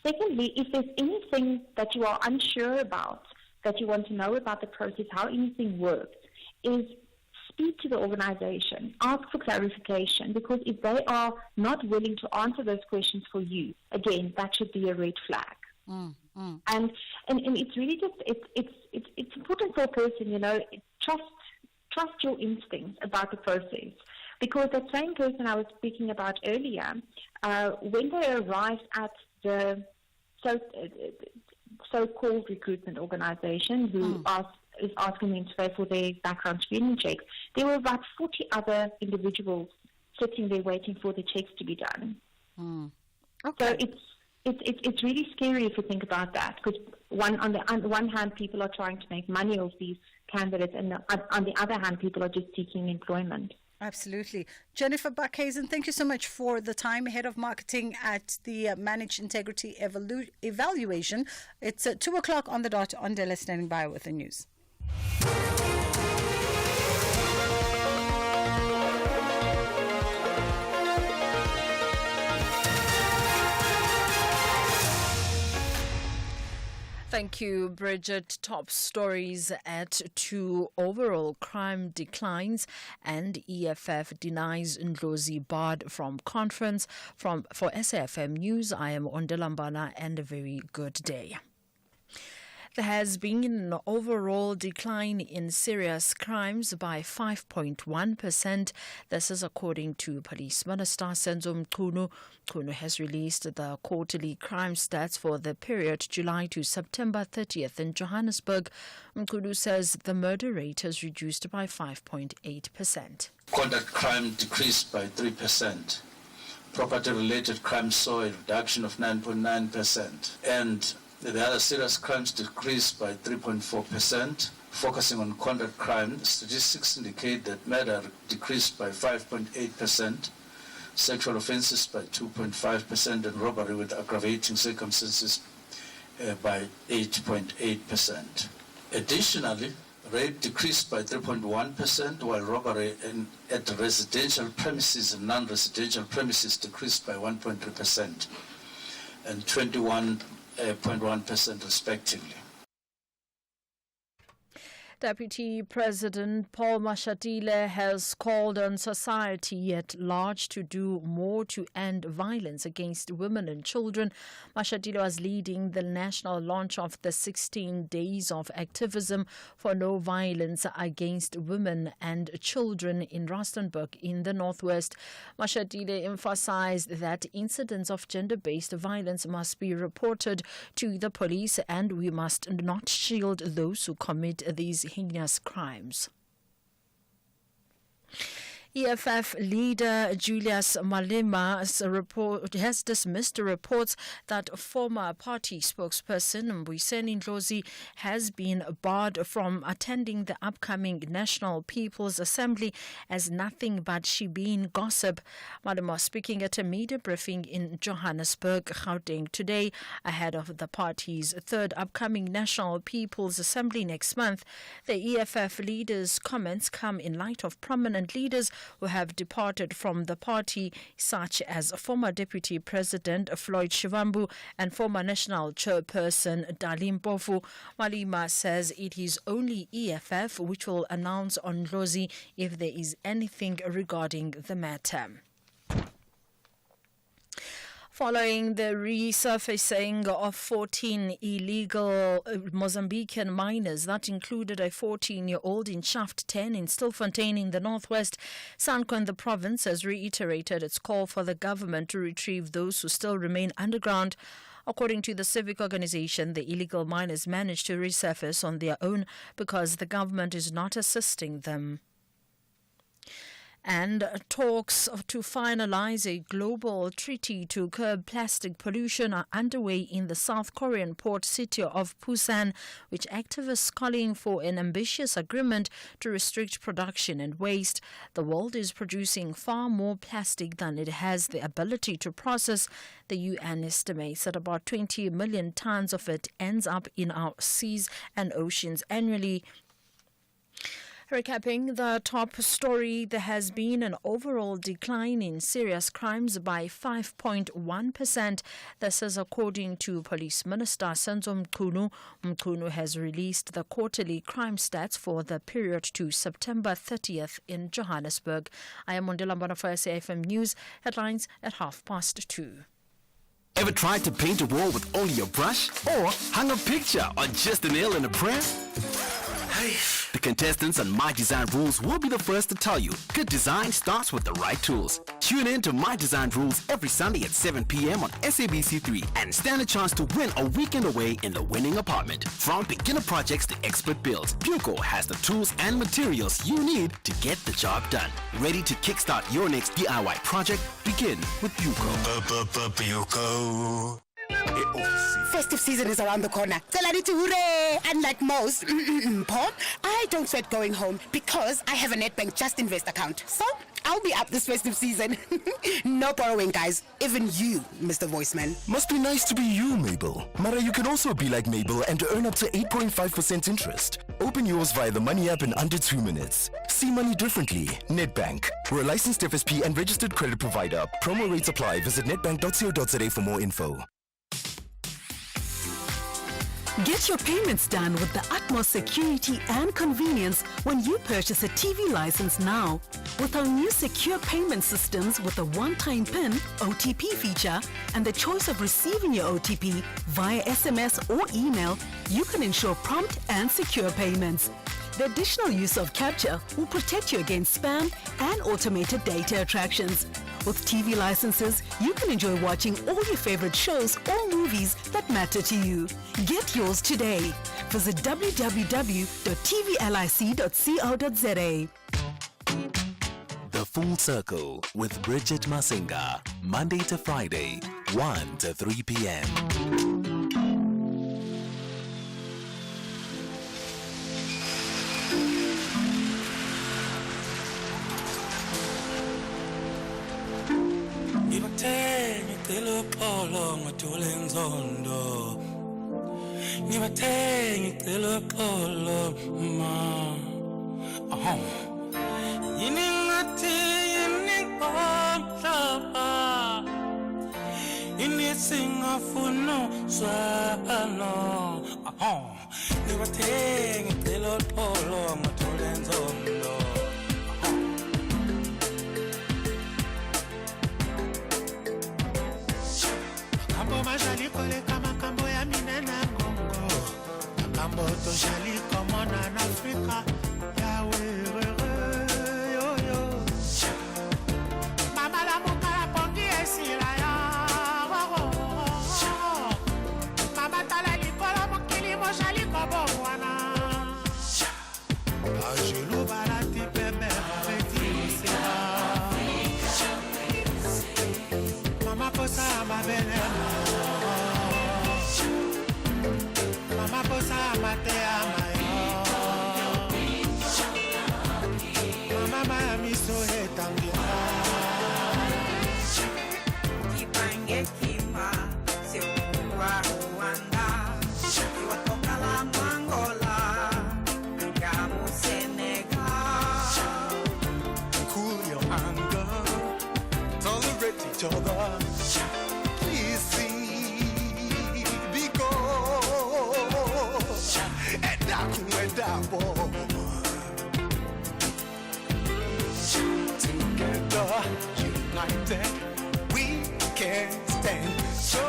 Secondly, if there's anything that you are unsure about, that you want to know about the process, how anything works, is speak to the organization, ask for clarification, because if they are not willing to answer those questions for you, again, that should be a red flag. And it's really just it's important for a person, trust your instincts about the process, because that same person I was speaking about earlier, when they arrived at the so-called recruitment organization who is asking them to pay for their background screening checks, there were about 40 other individuals sitting there waiting for the checks to be done. So it's really scary if you think about that, because on the one hand, people are trying to make money off these candidates, and on the other hand, people are just seeking employment. Absolutely. Jennifer Buckhazen, thank you so much for the time. Head of Marketing at the Managed Integrity Evaluation. It's at 2 o'clock on the dot. Ondela standing by with the news. Thank you, Bridget. Top stories at 2. Overall crime declines and EFF denies Ndlozi barred from conference. For SAFM News, I am Ondela and a very good day. There has been an overall decline in serious crimes by 5.1%. This is according to Police Minister Senzo Mchunu. Mchunu has released the quarterly crime stats for the period July to September 30th in Johannesburg. Mchunu says the murder rate has reduced by 5.8%. Conduct crime decreased by 3%. Property-related crime saw a reduction of 9.9%. And the other serious crimes decreased by 3.4%. Focusing on conduct crime, statistics indicate that murder decreased by 5.8%, sexual offences by 2.5%, and robbery with aggravating circumstances by 8.8%. Additionally, rape decreased by 3.1%, while robbery at residential premises and non-residential premises decreased by 1.3% and 21.1% respectively. Deputy President Paul Mashatile has called on society at large to do more to end violence against women and children. Mashatile was leading the national launch of the 16 Days of Activism for No Violence Against Women and Children in Rustenburg in the Northwest. Mashatile emphasized that incidents of gender-based violence must be reported to the police and we must not shield those who commit these heinous crimes. EFF leader Julius Malema has dismissed reports that former party spokesperson Mbuyiseni Ndlozi has been barred from attending the upcoming National People's Assembly as nothing but shebeen gossip. Malema speaking at a media briefing in Johannesburg, Gauteng today ahead of the party's third upcoming National People's Assembly next month. The EFF leader's comments come in light of prominent leaders who have departed from the party, such as former Deputy President Floyd Shivambu and former National Chairperson Dali Mpofu. Malema says it is only EFF which will announce on Ndlozi if there is anything regarding the matter. Following the resurfacing of 14 illegal Mozambican miners that included a 14-year-old in Shaft 10 in Stilfontein in the northwest, SANCO in the province has reiterated its call for the government to retrieve those who still remain underground. According to the civic organization, the illegal miners managed to resurface on their own because the government is not assisting them. And talks to finalize a global treaty to curb plastic pollution are underway in the South Korean port city of Busan, which activists calling for an ambitious agreement to restrict production and waste. The world is producing far more plastic than it has the ability to process. The UN estimates that about 20 million tons of it ends up in our seas and oceans annually. Recapping the top story, there has been an overall decline in serious crimes by 5.1%. This is according to Police Minister Senzo Mchunu. Mchunu has released the quarterly crime stats for the period to September 30th in Johannesburg. I am Ondela for SAFM News. Headlines at 2:30. Ever tried to paint a wall with only a brush? Or hung a picture on just a nail and a prayer? The contestants on My Design Rules will be the first to tell you good design starts with the right tools. Tune in to My Design Rules every Sunday at 7 p.m. on SABC3 and stand a chance to win a weekend away in the winning apartment. From beginner projects to expert builds, Buco has the tools and materials you need to get the job done. Ready to kickstart your next DIY project? Begin with Buco. Buco. Festive season is around the corner. Tell hooray! Unlike most, Paul, I don't sweat going home because I have a Nedbank Just Invest account. So I'll be up this festive season. No borrowing, guys. Even you, Mr. Voiceman. Must be nice to be you, Mabel. Mara, you can also be like Mabel and earn up to 8.5% interest. Open yours via the Money app in under 2 minutes. See money differently. Nedbank. We're a licensed FSP and registered credit provider. Promo rates apply. Visit nedbank.co.za for more info. Get your payments done with the utmost security and convenience when you purchase a TV license now. With our new secure payment systems with a one-time PIN, OTP feature, and the choice of receiving your OTP via SMS or email, you can ensure prompt and secure payments. The additional use of capture will protect you against spam and automated data attractions. With TV licenses, you can enjoy watching all your favorite shows or movies that matter to you. Get yours today. Visit www.tvlic.co.za. The Full Circle with Bridget Masinga, Monday to Friday, 1 to 3 p.m. Ngicela uxolo ngathula inzondo ngicela uxolo ma yini ngathi yini omhlaba yini singafuna swano ngicela uxolo ngathula inzondo Majali kole kama kambo ya minena Congo Kambo to jali komona na Afrika Yawe yo yo Mama la mukara pongi esila ya Mama tala likola mokili mo jali kobo wana Ajulu barati peme mafeti usela Mama posa ma belle Mama posa mate amayo Mama mami so etangira Kipange kima se uwa Rwanda Iwatoka la Angola Gamu Senegal Cool your anger Tolerate each other Please see Together, united, we can stand so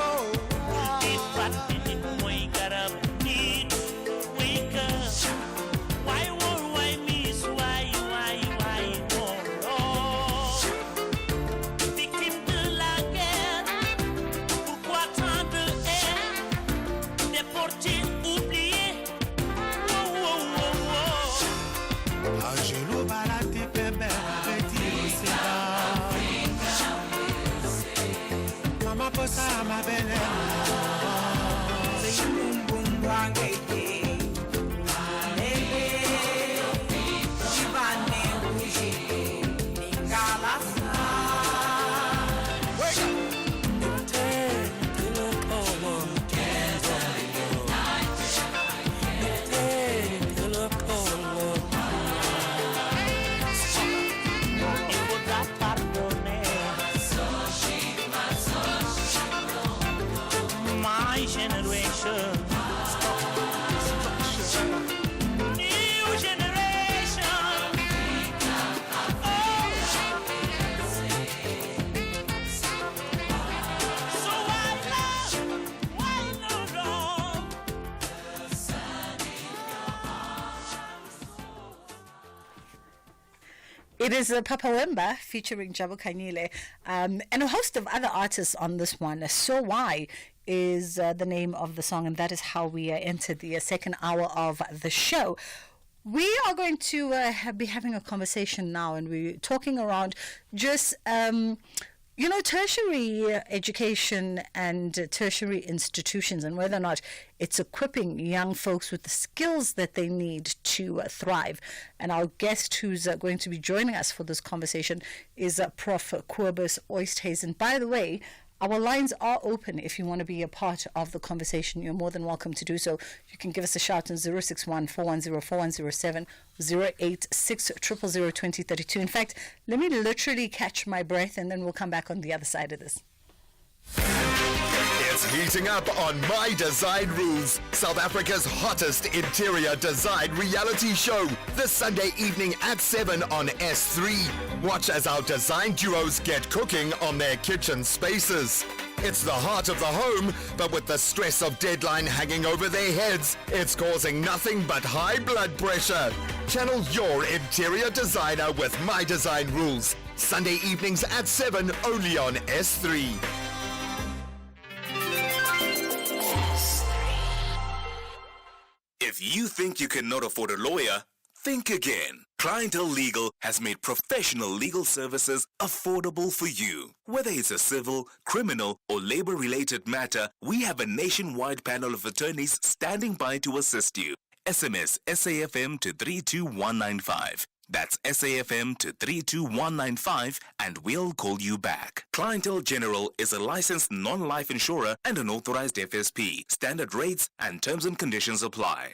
Sama bele Seyumbundu angeite Nele Jivane uji Ningalasa Wake up! It is Papa Wemba featuring Jabu Kanyile and a host of other artists on this one. So Why is the name of the song, and that is how we entered the second hour of the show. We are going to be having a conversation now, and we're talking around just You know, tertiary education and tertiary institutions, and whether or not it's equipping young folks with the skills that they need to thrive. And our guest who's going to be joining us for this conversation is Prof. Kobus Oosthuizen. By the way, our lines are open. If you want to be a part of the conversation, you're more than welcome to do so. You can give us a shout on 061 410 4107, 086 000 2032. In fact, let me literally catch my breath and then we'll come back on the other side of this. It's heating up on My Design Rules, South Africa's hottest interior design reality show, this Sunday evening at 7 on S3. Watch as our design duos get cooking on their kitchen spaces. It's the heart of the home, but with the stress of deadline hanging over their heads, it's causing nothing but high blood pressure. Channel your interior designer with My Design Rules, Sunday evenings at 7 only on S3. If you think you cannot afford a lawyer, think again. Clientele Legal has made professional legal services affordable for you. Whether it's a civil, criminal, or labor-related matter, we have a nationwide panel of attorneys standing by to assist you. SMS SAFM to 32195. That's SAFM to 32195 and we'll call you back. Clientele General is a licensed non-life insurer and an authorized FSP. Standard rates and terms and conditions apply.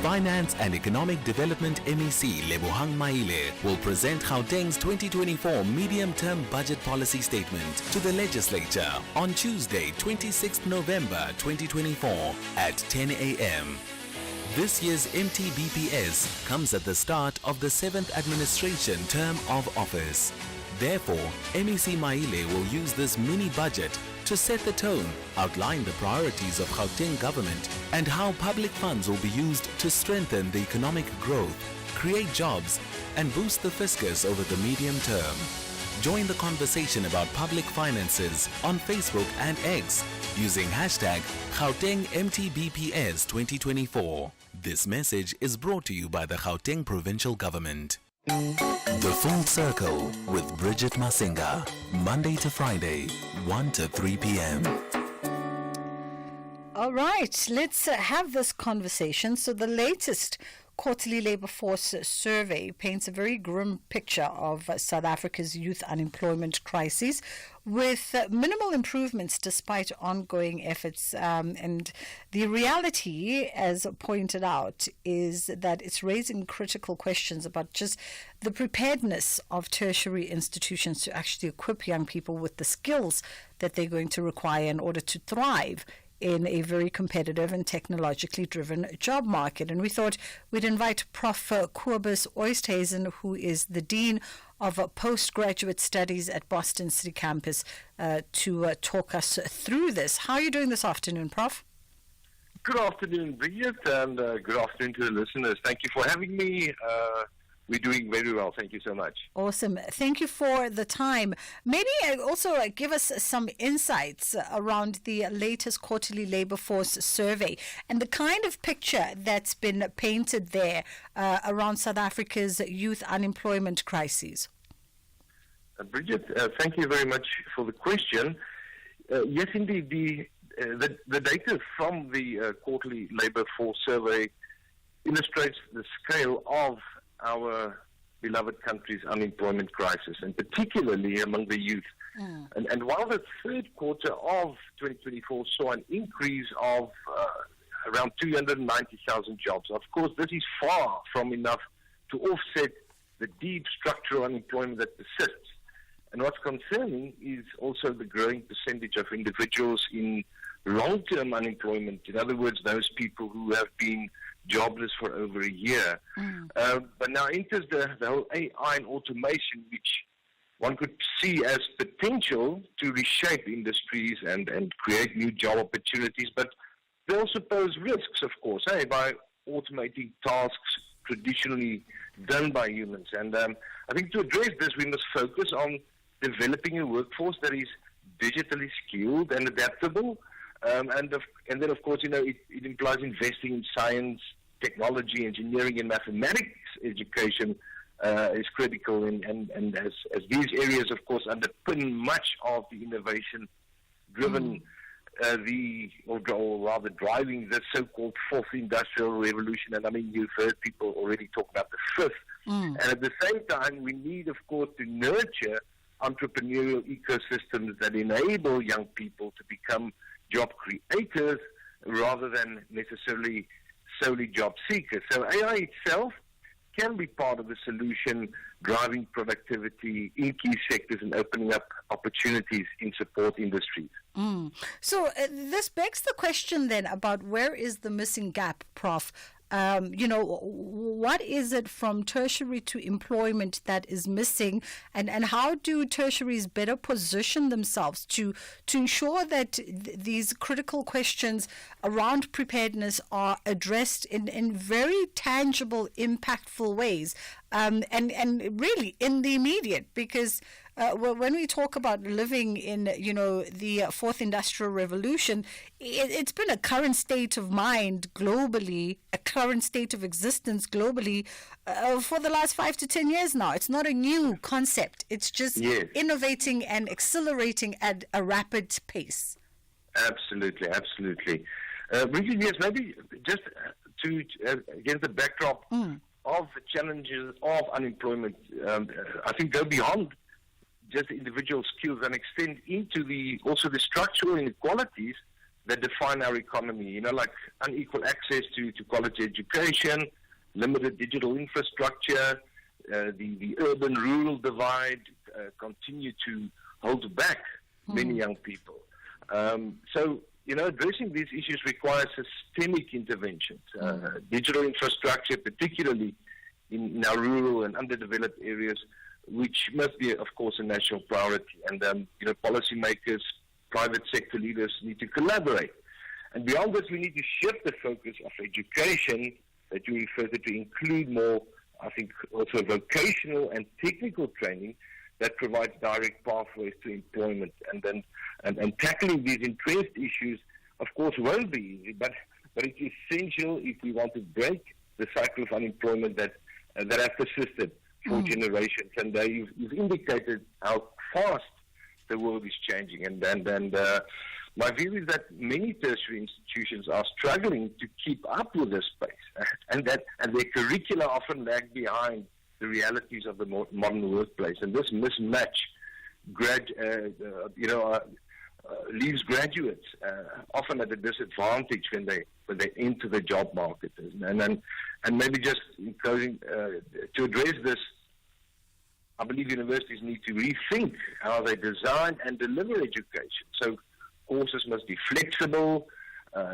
Finance and Economic Development MEC Lebohang Maile will present Gauteng's 2024 medium-term budget policy statement to the legislature on Tuesday, 26th November 2024 at 10 a.m. This year's MTBPS comes at the start of the 7th administration term of office. Therefore, MEC Maile will use this mini-budget to set the tone, outline the priorities of Gauteng government, and how public funds will be used to strengthen the economic growth, create jobs, and boost the fiscus over the medium term. Join the conversation about public finances on Facebook and X using hashtag Gauteng MTBPS 2024. This message is brought to you by the Gauteng Provincial Government. The Full Circle with Bridget Masinga, Monday to Friday, 1 to 3 p.m. All right, let's have this conversation. So the latest quarterly labor force survey paints a very grim picture of South Africa's youth unemployment crisis, with minimal improvements despite ongoing efforts. And the reality, as pointed out, is that it's raising critical questions about just the preparedness of tertiary institutions to actually equip young people with the skills that they're going to require in order to thrive in a very competitive and technologically driven job market. And we thought we'd invite Prof. Kobus Oosthuizen, who is the Dean of Postgraduate Studies at Boston City Campus, to talk us through this. How are you doing this afternoon, Prof? Good afternoon, Bridget, and good afternoon to the listeners. Thank you for having me. We're doing very well. Thank you so much. Awesome. Thank you for the time. Maybe also give us some insights around the latest quarterly labor force survey and the kind of picture that's been painted there around South Africa's youth unemployment crises. Bridget, thank you very much for the question. Yes, indeed, the data from the quarterly labor force survey illustrates the scale of our beloved country's unemployment crisis, and particularly among the youth. And while the third quarter of 2024 saw an increase of around 290,000 jobs, of course, this is far from enough to offset the deep structural unemployment that persists. And what's concerning is also the growing percentage of individuals in long-term unemployment. In other words, those people who have been jobless for over a year. But now enters the whole AI and automation, which one could see as potential to reshape industries and create new job opportunities. But they also pose risks, of course, by automating tasks traditionally done by humans. And I think to address this, we must focus on developing a workforce that is digitally skilled and adaptable. And then, of course, it implies investing in science, technology, engineering, and mathematics education is critical, and as these areas, of course, underpin much of the innovation-driven, or rather driving the so-called fourth industrial revolution. And I mean, you've heard people already talk about the fifth. And at the same time, we need, of course, to nurture entrepreneurial ecosystems that enable young people to become job creators rather than necessarily solely job seekers. So AI itself can be part of the solution, driving productivity in key sectors and opening up opportunities in support industries. So this begs the question then about where is the missing gap, Prof? What is it from tertiary to employment that is missing, and how do tertiaries better position themselves to ensure that these critical questions around preparedness are addressed in very tangible, impactful ways, and really in the immediate? Because when we talk about living in, the fourth industrial revolution, it's been a current state of mind globally, a current state of existence globally for the last 5 to 10 years now. It's not a new concept. It's just innovating and accelerating at a rapid pace. Absolutely. Bridget, yes, maybe just to against the backdrop of the challenges of unemployment, I think go beyond just individual skills and extend into also the structural inequalities that define our economy, like unequal access to quality education, limited digital infrastructure, the urban-rural divide continue to hold back many young people. So, addressing these issues requires systemic interventions. Digital infrastructure, particularly in our rural and underdeveloped areas, which must be, of course, a national priority. And, policymakers, private sector leaders need to collaborate. And beyond this, we need to shift the focus of education that you refer to include more, I think, also vocational and technical training that provides direct pathways to employment. And tackling these entrenched issues, of course, won't be easy, but it's essential if we want to break the cycle of unemployment that has persisted for generations. And you've indicated how fast the world is changing. And my view is that many tertiary institutions are struggling to keep up with this pace, and their curricula often lag behind the realities of the modern workplace. And this mismatch leaves graduates often at a disadvantage when they enter the job market. And maybe just in closing, to address this, I believe universities need to rethink how they design and deliver education. So courses must be flexible,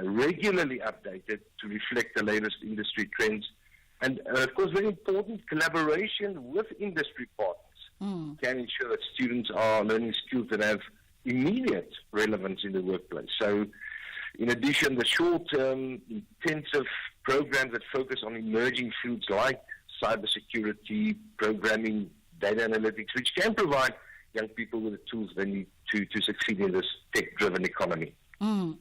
regularly updated to reflect the latest industry trends, and of course, very important, collaboration with industry partners can ensure that students are learning skills that have immediate relevance in the workplace. So, in addition, the short-term, intensive programs that focus on emerging fields like cybersecurity, programming, data analytics, which can provide young people with the tools they need to succeed in this tech-driven economy. I'm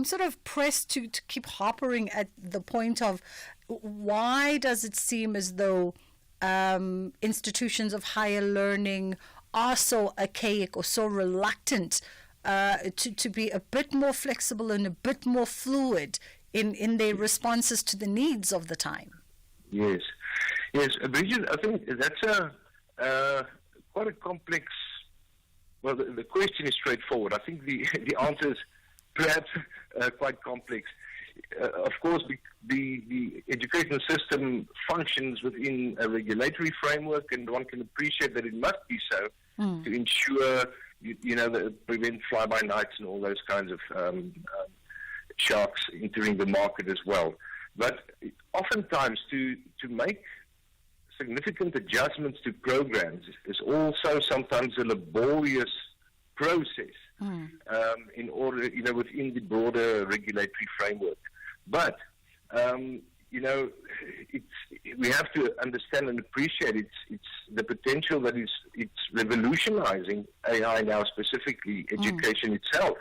sort of pressed to keep harping at the point of why does it seem as though institutions of higher learning are so archaic or so reluctant to be a bit more flexible and a bit more fluid in their responses to the needs of the time? Yes, Bridget, I think that's quite a complex. Well, the question is straightforward. I think the answer is perhaps quite complex. Of course, the education system functions within a regulatory framework, and one can appreciate that it must be so to ensure, that prevent fly-by-nights and all those kinds of sharks entering the market as well. But oftentimes, to make significant adjustments to programs is also sometimes a laborious process in order, within the broader regulatory framework. But, we have to understand and appreciate it's the potential that it's revolutionizing AI now, specifically education itself.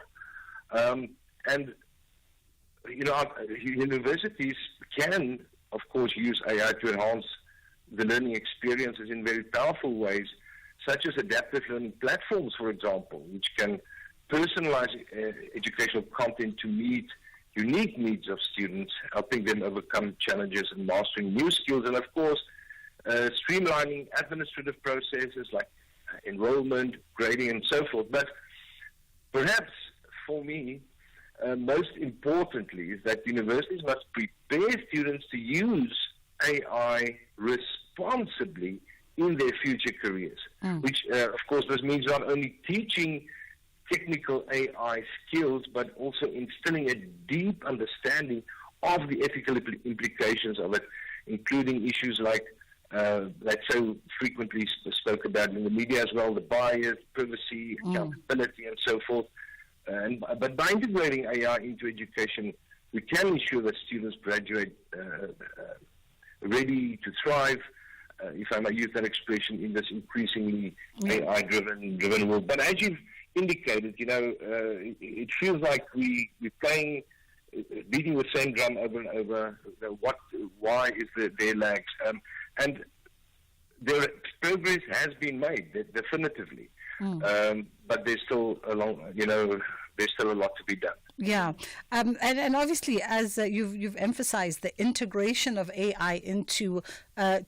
Universities can, of course, use AI to enhance the learning experiences in very powerful ways, such as adaptive learning platforms, for example, which can personalize educational content to meet unique needs of students, helping them overcome challenges and mastering new skills, and of course, streamlining administrative processes like enrollment, grading, and so forth. But perhaps for me, most importantly, is that universities must prepare students to use AI responsibly in their future careers, which, of course, this means not only teaching technical AI skills, but also instilling a deep understanding of the ethical implications of it, including issues like that so frequently spoke about in the media as well, the bias, privacy, accountability, and so forth. But by integrating AI into education, we can ensure that students graduate ready to thrive, if I may use that expression, in this increasingly AI-driven world. But as you've indicated, it feels like we're playing, beating the same drum over and over. Why is there lags? And their progress has been made, definitively. But there's still a lot to be done. Yeah, and obviously, as you've emphasized, the integration of AI into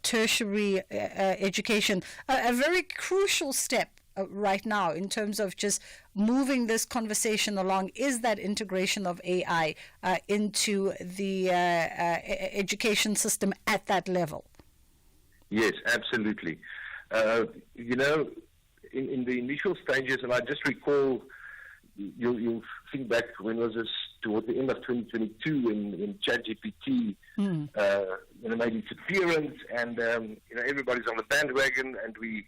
tertiary education, a very crucial step right now in terms of just moving this conversation along is that integration of AI into the education system at that level. Yes, absolutely. In the initial stages, and I just recall, you'll think back, when was this, toward the end of 2022, when ChatGPT made its appearance, and everybody's on the bandwagon, and we,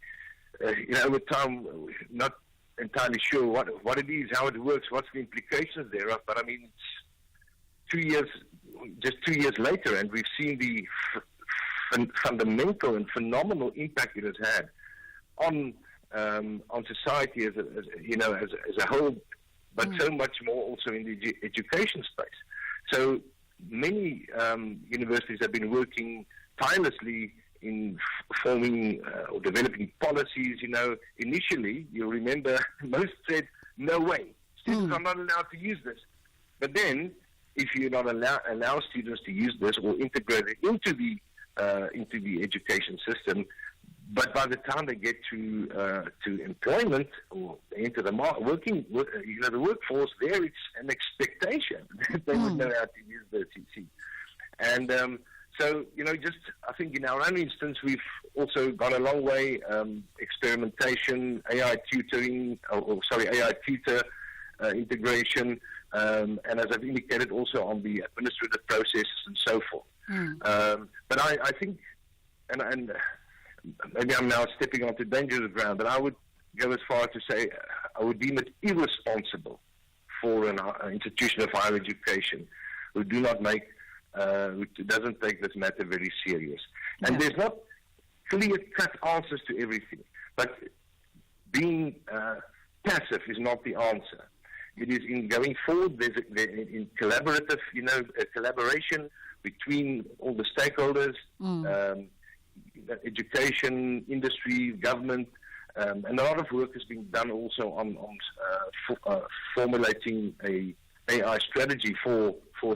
over time, not entirely sure what it is, how it works, what's the implications thereof. But I mean, it's just 2 years later, and we've seen the fundamental and phenomenal impact it has had on society as a whole, but so much more also in the education space. So many universities have been working tirelessly in forming or developing policies. Initially, you'll remember, most said, no way, students are not allowed to use this. But then, if you not allow students to use this or integrate it into the education system, but by the time they get to employment or into the the workforce, there it's an expectation that they would know how to use the TC. And so, I think in our own instance, we've also gone a long way. Experimentation, AI tutoring, AI tutor integration, and as I've indicated, also on the administrative processes and so forth. But I think, and maybe I'm now stepping onto dangerous ground, but I would go as far as to say I would deem it irresponsible for an institution of higher education who doesn't take this matter very serious. And there's not clear-cut answers to everything, but being passive is not the answer. It is in going forward. There's in collaborative, collaboration between all the stakeholders, education, industry, government, and a lot of work is being done also on formulating a AI strategy for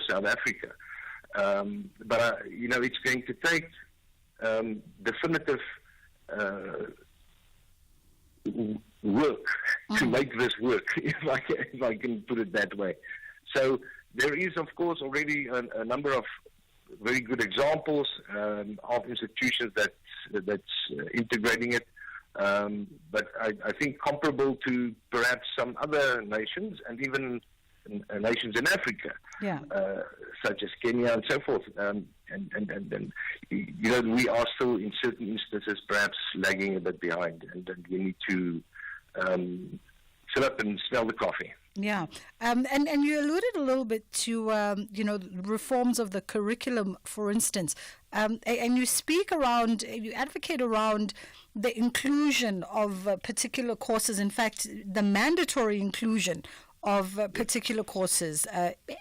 South Africa. But it's going to take definitive work to make this work, if I can put it that way. So there is, of course, already a number of very good examples of institutions that's integrating it, but I think comparable to perhaps some other nations, and even nations in Africa, such as Kenya and so forth. And we are still in certain instances perhaps lagging a bit behind, and we need to sit up and smell the coffee. Yeah, and you alluded a little bit to reforms of the curriculum, for instance, and you advocate around the inclusion of particular courses. In fact, the mandatory inclusion of particular courses,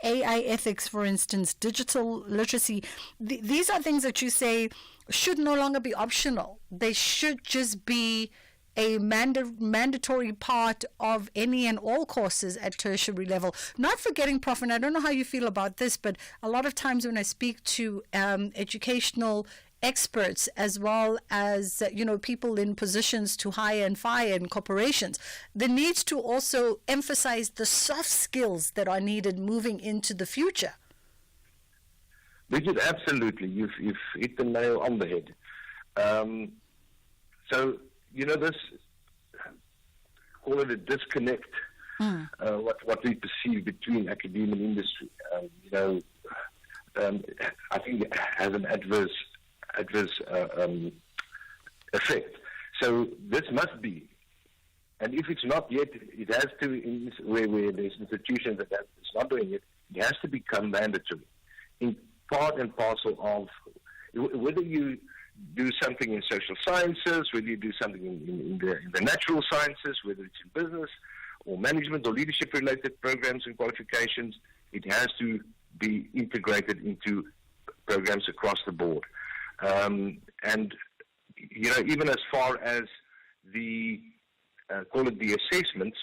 AI ethics, for instance, digital literacy. These are things that you say should no longer be optional. They should just be a mandatory part of any and all courses at tertiary level. Not forgetting, Prof, and I don't know how you feel about this, but a lot of times when I speak to educational experts as well as people in positions to hire and fire in corporations, the need to also emphasize the soft skills that are needed moving into the future. Bridget, absolutely. You've hit the nail on the head. So, this, call it a disconnect, what we perceive between academia and industry, I think it has an adverse effect. So this must be, and if it's not yet, it has to, where there's institutions that is not doing it, it has to become mandatory, in part and parcel of whether you do something in social sciences, whether you do something in the natural sciences, whether it's in business or management or leadership-related programs and qualifications, it has to be integrated into programs across the board. And even as far as the call it the assessments,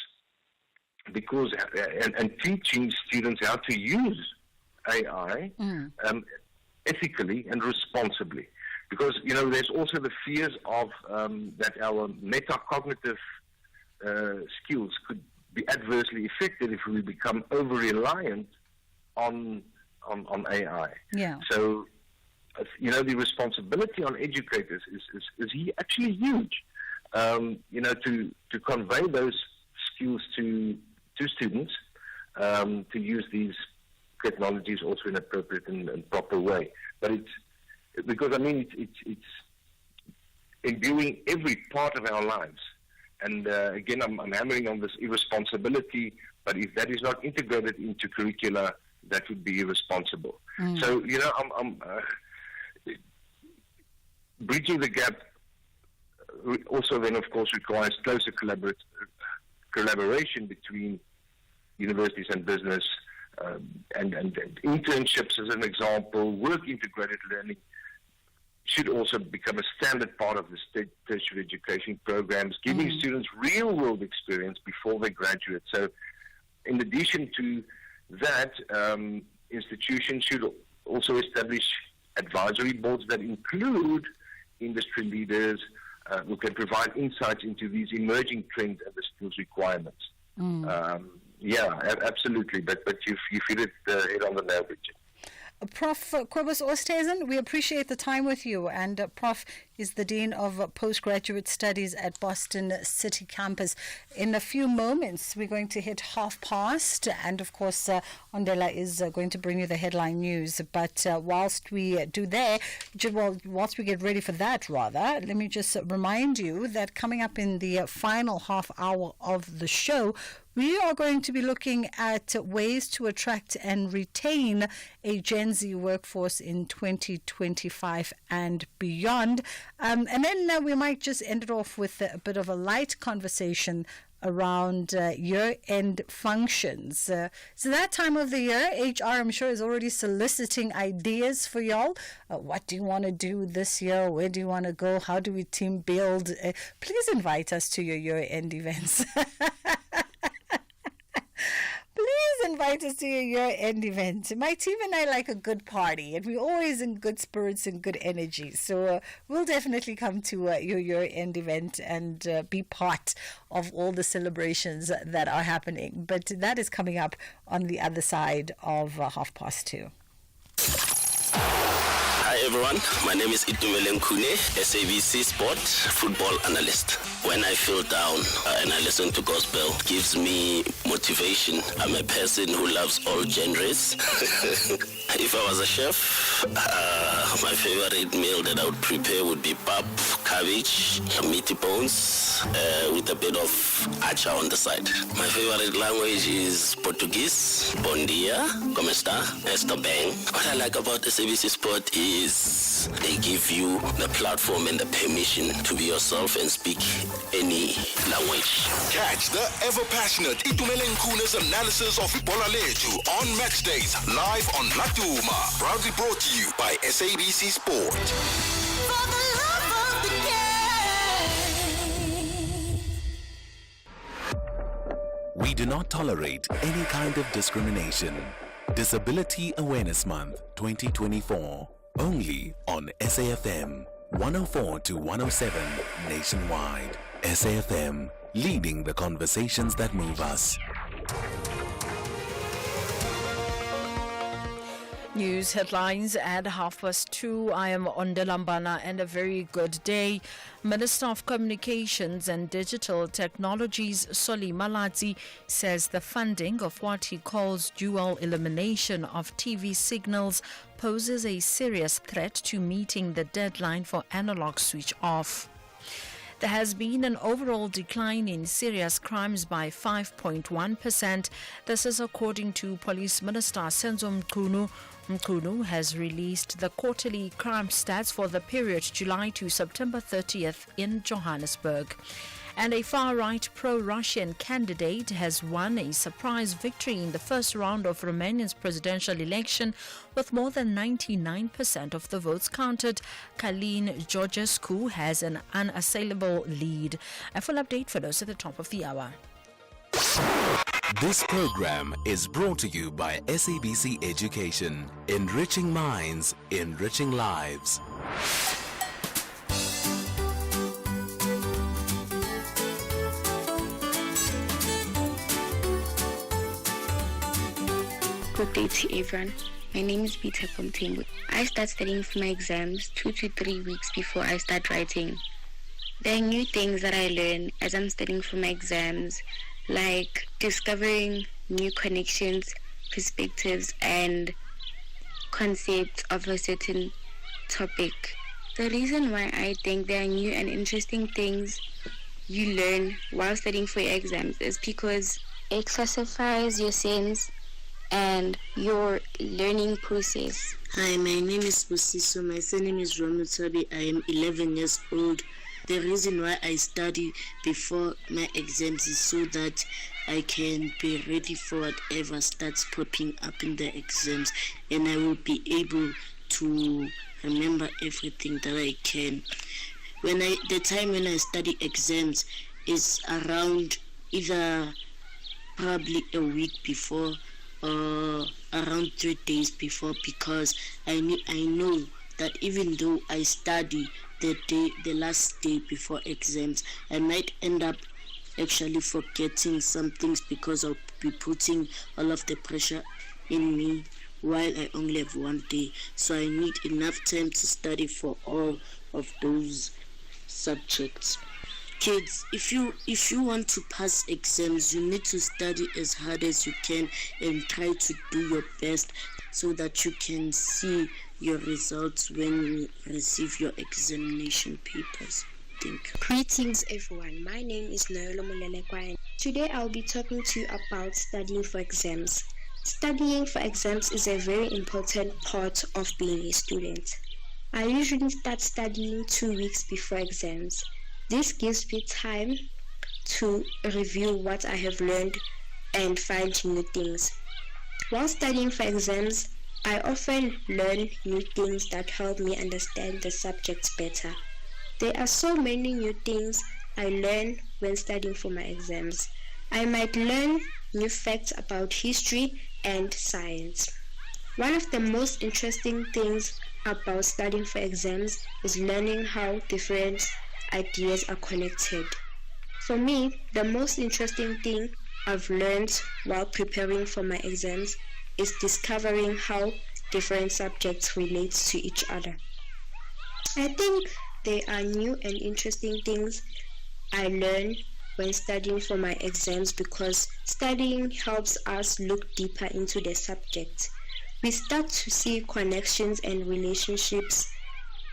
because and teaching students how to use AI ethically and responsibly. Because, there's also the fears of that our metacognitive skills could be adversely affected if we become over-reliant on AI. Yeah. So, the responsibility on educators is actually huge, to convey those skills to students, to use these technologies also in an appropriate and proper way. But it's it's imbuing every part of our lives. And again, I'm hammering on this irresponsibility, but if that is not integrated into curricula, that would be irresponsible. So, I'm bridging the gap also then, of course, requires closer collaboration between universities and business, and internships as an example, work-integrated learning should also become a standard part of the tertiary education programs, giving students real-world experience before they graduate. So in addition to that, institutions should also establish advisory boards that include industry leaders who can provide insights into these emerging trends and the skills requirements. Absolutely. But you've hit it head on the nail, Bridget. Prof. Kobus Oosthuizen, we appreciate the time with you. And Prof. is the Dean of Postgraduate Studies at Boston City Campus. In a few moments, we're going to hit past, and of course, Ondela is going to bring you the headline news. But whilst we do that, whilst we get ready for that, rather, let me just remind you that coming up in the final half hour of the show, we are going to be looking at ways to attract and retain a Gen Z workforce in 2025 and beyond. And then we might just end it off with a bit of a light conversation around year-end functions. So that time of the year, HR, I'm sure, is already soliciting ideas for y'all. What do you want to do this year? Where do you want to go? How do we team build? Please invite us to your year-end events. Please invite us to your year-end event. My team and I like a good party, and we're always in good spirits and good energy. So we'll definitely come to your year-end event and be part of all the celebrations that are happening. But that is coming up on the other side of 2:30. Hi everyone, my name is Itumele Nkune, SABC Sport Football Analyst. When I feel down and I listen to gospel, it gives me motivation. I'm a person who loves all genres. If I was a chef, my favorite meal that I would prepare would be pap, cabbage, meaty bones, with a bit of acha on the side. My favorite language is Portuguese. Bom dia, como está? Estou bem. What I like about SABC Sport is because they give you the platform and the permission to be yourself and speak any language. Catch the ever-passionate Itumeleng Kuna's analysis of Ibola Leju on match days, live on Latuma. Proudly brought to you by SABC Sport. We do not tolerate any kind of discrimination. Disability Awareness Month 2024. Only on SAFM 104 to 107 nationwide. SAFM, leading the conversations that move us. News headlines at 2:30. I am Ondelambana, and a very good day. Minister of Communications and Digital Technologies Soli Malatsi says the funding of what he calls dual elimination of TV signals poses a serious threat to meeting the deadline for analog switch off. There has been an overall decline in serious crimes by 5.1%. This is according to Police Minister Senzo Mchunu. Mchunu has released the quarterly crime stats for the period July to September 30th in Johannesburg. And a far-right pro-Russian candidate has won a surprise victory in the first round of Romania's presidential election with more than 99% of the votes counted. Călin Georgescu has an unassailable lead. A full update for those at the top of the hour. This program is brought to you by SABC Education. Enriching minds, enriching lives. Good day to everyone. My name is Peter Komtembu. I start studying for my exams 2 to 3 weeks before I start writing. There are new things that I learn as I'm studying for my exams, like discovering new connections, perspectives, and concepts of a certain topic. The reason why I think there are new and interesting things you learn while studying for your exams is because it classifies your sense and your learning process. Hi, my name is Busiso. My surname is Romutabi. I am 11 years old. The reason why I study before my exams is so that I can be ready for whatever starts popping up in the exams, and I will be able to remember everything that I can. The time when I study exams is around either probably a week before or around 3 days before, because I know that even though I study the last day before exams, I might end up actually forgetting some things because I'll be putting all of the pressure in me while I only have 1 day. So I need enough time to study for all of those subjects. Kids, if you want to pass exams, you need to study as hard as you can and try to do your best so that you can see your results when you receive your examination papers. Thank you. Greetings everyone, my name is Noelo Mulelekwa. Today I'll be talking to you about studying for exams. Studying for exams is a very important part of being a student. I usually start studying 2 weeks before exams. This gives me time to review what I have learned and find new things. While studying for exams, I often learn new things that help me understand the subjects better. There are so many new things I learn when studying for my exams. I might learn new facts about history and science. One of the most interesting things about studying for exams is learning how different ideas are connected. For me, the most interesting thing I've learned while preparing for my exams is discovering how different subjects relate to each other. I think there are new and interesting things I learn when studying for my exams because studying helps us look deeper into the subject. We start to see connections and relationships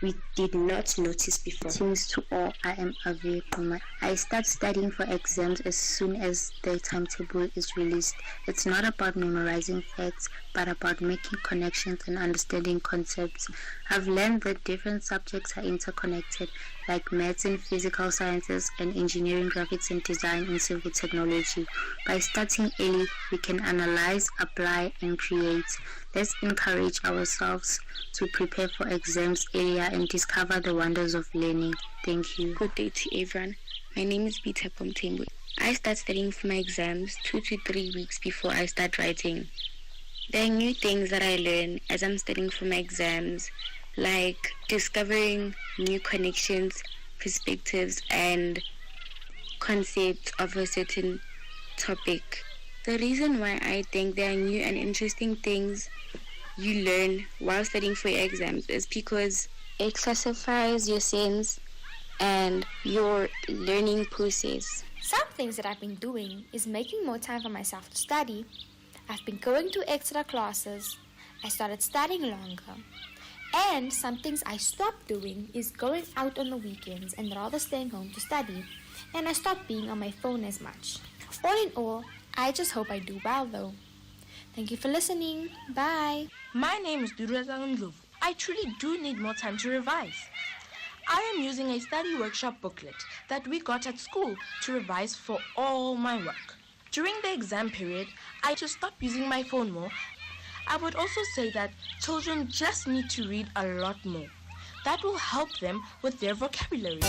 we did not notice before. Greetings to all. I am Avi Kuma. I start studying for exams as soon as the timetable is released. It's not about memorizing facts, but about making connections and understanding concepts. I've learned that different subjects are interconnected, like maths and physical sciences, and engineering, graphics and design, and civil technology. By starting early, we can analyze, apply, and create. Let's encourage ourselves to prepare for exams earlier and discover the wonders of learning. Thank you. Good day to everyone. My name is Bridget Masinga. I start studying for my exams 2 to 3 weeks before I start writing. There are new things that I learn as I'm studying for my exams, like discovering new connections, perspectives, and concepts of a certain topic. The reason why I think there are new and interesting things you learn while studying for your exams is because it classifies your sense and your learning process. Some things that I've been doing is making more time for myself to study. I've been going to extra classes. I started studying longer. And some things I stopped doing is going out on the weekends and rather staying home to study. And I stopped being on my phone as much. All in all, I just hope I do well though. Thank you for listening. Bye. My name is Durezang Ndlovu. I truly do need more time to revise. I am using a study workshop booklet that we got at school to revise for all my work. During the exam period, I just stop using my phone more. I would also say that children just need to read a lot more. That will help them with their vocabulary.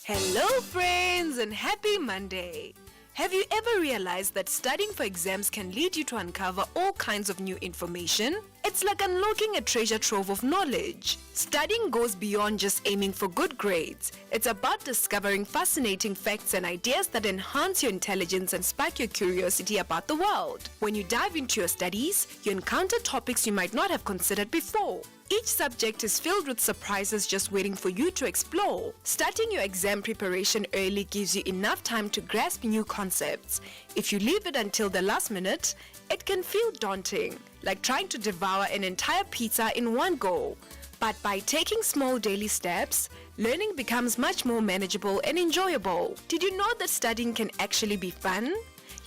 Hello friends and happy Monday! Have you ever realized that studying for exams can lead you to uncover all kinds of new information? It's like unlocking a treasure trove of knowledge. Studying goes beyond just aiming for good grades. It's about discovering fascinating facts and ideas that enhance your intelligence and spark your curiosity about the world. When you dive into your studies, you encounter topics you might not have considered before. Each subject is filled with surprises just waiting for you to explore. Starting your exam preparation early gives you enough time to grasp new concepts. If you leave it until the last minute, it can feel daunting, like trying to devour an entire pizza in one go. But by taking small daily steps, learning becomes much more manageable and enjoyable. Did you know that studying can actually be fun?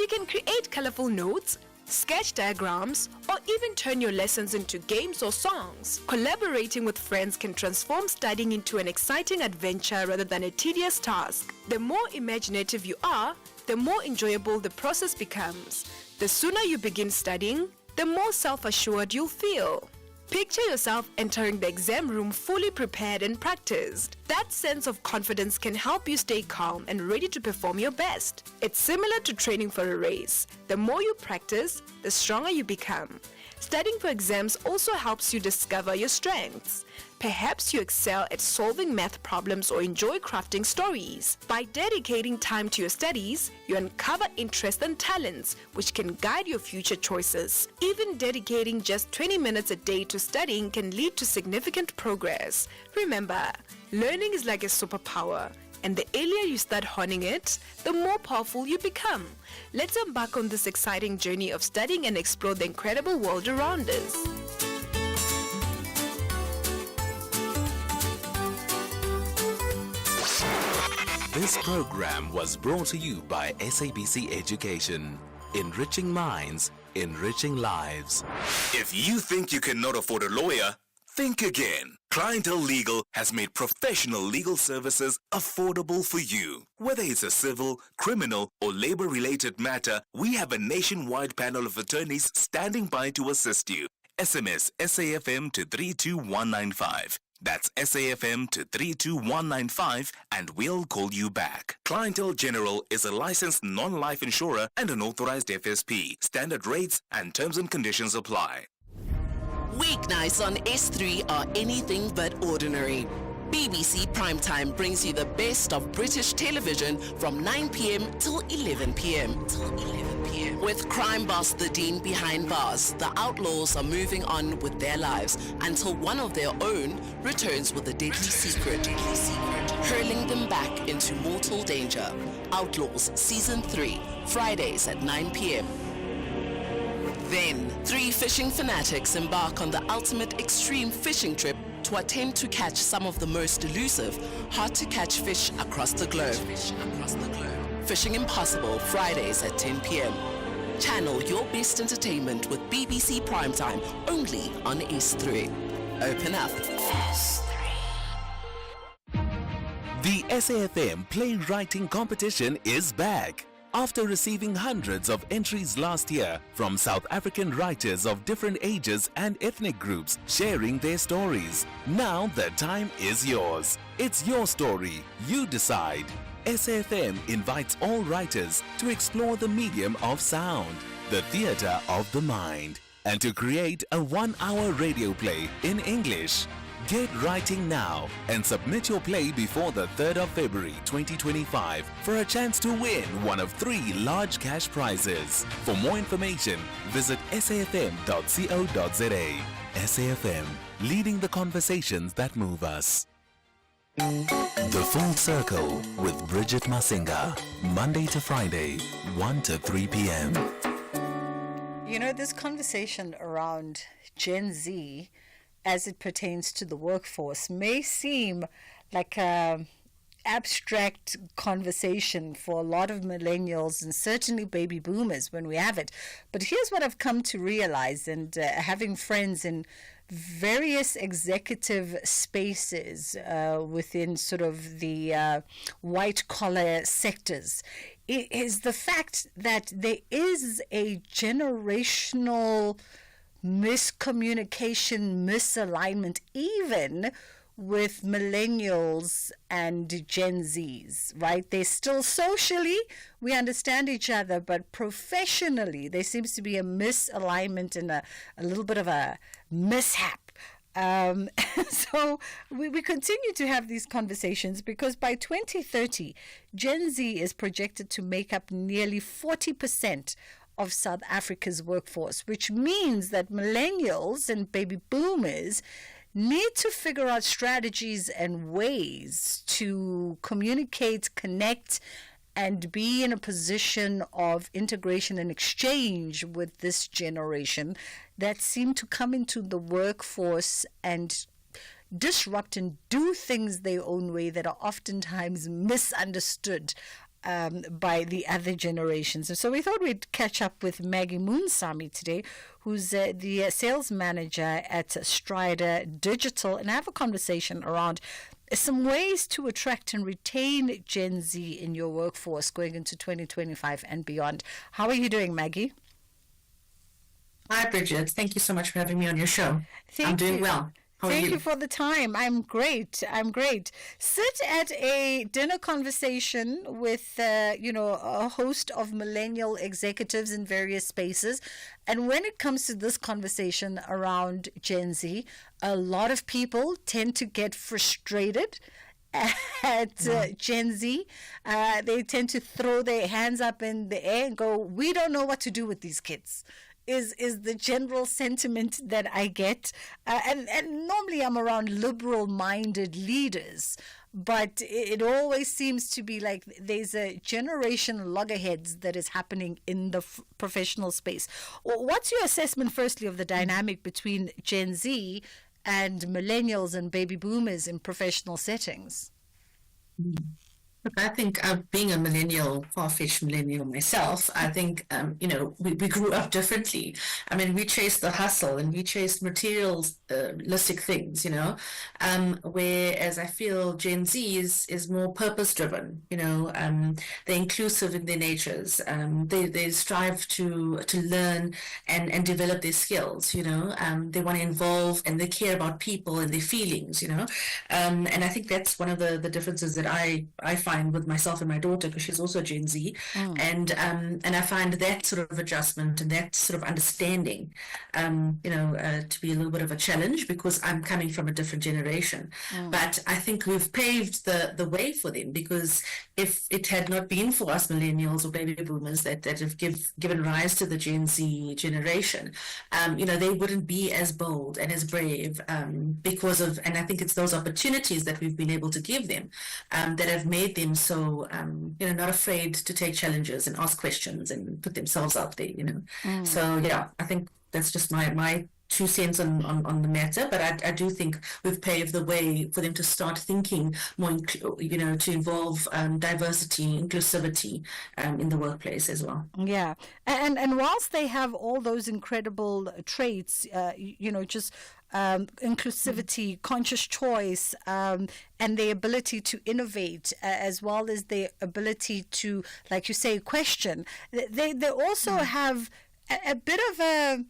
You can create colorful notes, sketch diagrams, or even turn your lessons into games or songs. Collaborating with friends can transform studying into an exciting adventure rather than a tedious task. The more imaginative you are, the more enjoyable the process becomes. The sooner you begin studying, the more self-assured you'll feel. Picture yourself entering the exam room fully prepared and practiced. That sense of confidence can help you stay calm and ready to perform your best. It's similar to training for a race. The more you practice, the stronger you become. Studying for exams also helps you discover your strengths. Perhaps you excel at solving math problems or enjoy crafting stories. By dedicating time to your studies, you uncover interests and talents which can guide your future choices. Even dedicating just 20 minutes a day to studying can lead to significant progress. Remember, learning is like a superpower, and the earlier you start honing it, the more powerful you become. Let's embark on this exciting journey of studying and explore the incredible world around us. This program was brought to you by SABC Education. Enriching minds, enriching lives. If you think you cannot afford a lawyer, think again. Clientele Legal has made professional legal services affordable for you. Whether it's a civil, criminal, or labor-related matter, we have a nationwide panel of attorneys standing by to assist you. SMS SAFM to 32195. That's SAFM to 32195 and we'll call you back. Clientele General is a licensed non-life insurer and an authorized FSP. Standard rates and terms and conditions apply. Weeknights on S3 are anything but ordinary. BBC Primetime brings you the best of British television from 9 p.m. till 11 p.m. With crime boss the Dean behind bars, the outlaws are moving on with their lives until one of their own returns with a deadly secret, hurling them back into mortal danger. Outlaws Season 3, Fridays at 9 p.m. Then, 3 fishing fanatics embark on the ultimate extreme fishing trip to attempt to catch some of the most elusive, hard-to-catch fish across the globe. Fishing Impossible, Fridays at 10 p.m. Channel your best entertainment with BBC Primetime, only on S3. Open up. The SAFM Playwriting Competition is back. After receiving hundreds of entries last year from South African writers of different ages and ethnic groups sharing their stories, now the time is yours. It's your story. You decide. SAFM invites all writers to explore the medium of sound, the theatre of the mind, and to create a 1-hour radio play in English. Get writing now and submit your play before the 3rd of February 2025 for a chance to win one of 3 large cash prizes. For more information, visit safm.co.za. SAFM, leading the conversations that move us. The Full Circle with Bridget Masinga, Monday to Friday, 1 to 3 p.m. You know, this conversation around Gen Z as it pertains to the workforce may seem like a abstract conversation for a lot of millennials and certainly baby boomers when we have it. But here's what I've come to realize, and having friends in various executive spaces within sort of the white collar sectors, is the fact that there is a generational miscommunication, misalignment, even with millennials and Gen Zs, right? They're still socially, we understand each other, but professionally, there seems to be a misalignment and a little bit of a mishap. So we continue to have these conversations because by 2030, Gen Z is projected to make up nearly 40% of South Africa's workforce, which means that millennials and baby boomers need to figure out strategies and ways to communicate, connect, and be in a position of integration and exchange with this generation that seem to come into the workforce and disrupt and do things their own way that are oftentimes misunderstood by the other generations. And so we thought we'd catch up with Maggie Moonsamy today, who's the sales manager at Strider Digital, and have a conversation around some ways to attract and retain Gen Z in your workforce going into 2025 and beyond. How are you doing, Maggie? Hi, Bridget. Thank you so much for having me on your show. I'm doing well. How are you? Thank you for the time. I'm great. Sit at a dinner conversation with, a host of millennial executives in various spaces. And when it comes to this conversation around Gen Z, a lot of people tend to get frustrated at Gen Z. They tend to throw their hands up in the air and go, we don't know what to do with these kids. Is the general sentiment that I get. And normally I'm around liberal-minded leaders, but it always seems to be like there's a generation loggerheads that is happening in the professional space. What's your assessment, firstly, of the dynamic between Gen Z and millennials and baby boomers in professional settings? Look, I think being a millennial, far-fetched millennial myself, I think, we grew up differently. I mean, we chased the hustle and we chased materialistic things, whereas I feel Gen Z is more purpose-driven, they're inclusive in their natures. They strive to learn and develop their skills, they want to involve and they care about people and their feelings, and I think that's one of the differences that I find with myself and my daughter, because she's also Gen Z, and I find that sort of adjustment and that sort of understanding, to be a little bit of a challenge because I'm coming from a different generation. But I think we've paved the way for them, because if it had not been for us millennials or baby boomers that have given rise to the Gen Z generation, they wouldn't be as bold and as brave because of, and I think it's those opportunities that we've been able to give them that have made them so not afraid to take challenges and ask questions and put themselves out there. So yeah, I think that's just my 2 cents on the matter, but I do think we've paved the way for them to start thinking more, to involve diversity, inclusivity in the workplace as well. Yeah, and whilst they have all those incredible traits, just inclusivity, conscious choice, and the ability to innovate, as well as the ability to, like you say, question, they also have a bit of a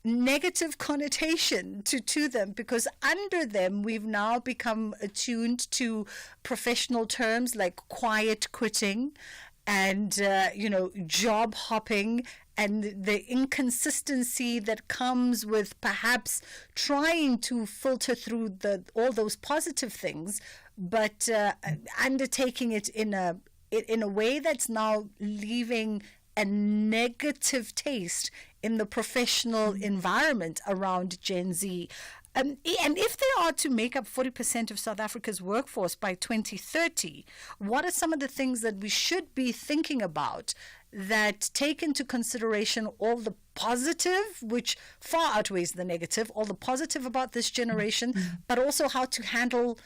negative connotation to them, because under them we've now become attuned to professional terms like quiet quitting and job hopping, and the inconsistency that comes with perhaps trying to filter through all those positive things, but undertaking it in a way that's now leaving a negative taste in the professional environment around Gen Z. And if they are to make up 40% of South Africa's workforce by 2030, what are some of the things that we should be thinking about that take into consideration all the positive, which far outweighs the negative, all the positive about this generation, but also how to handle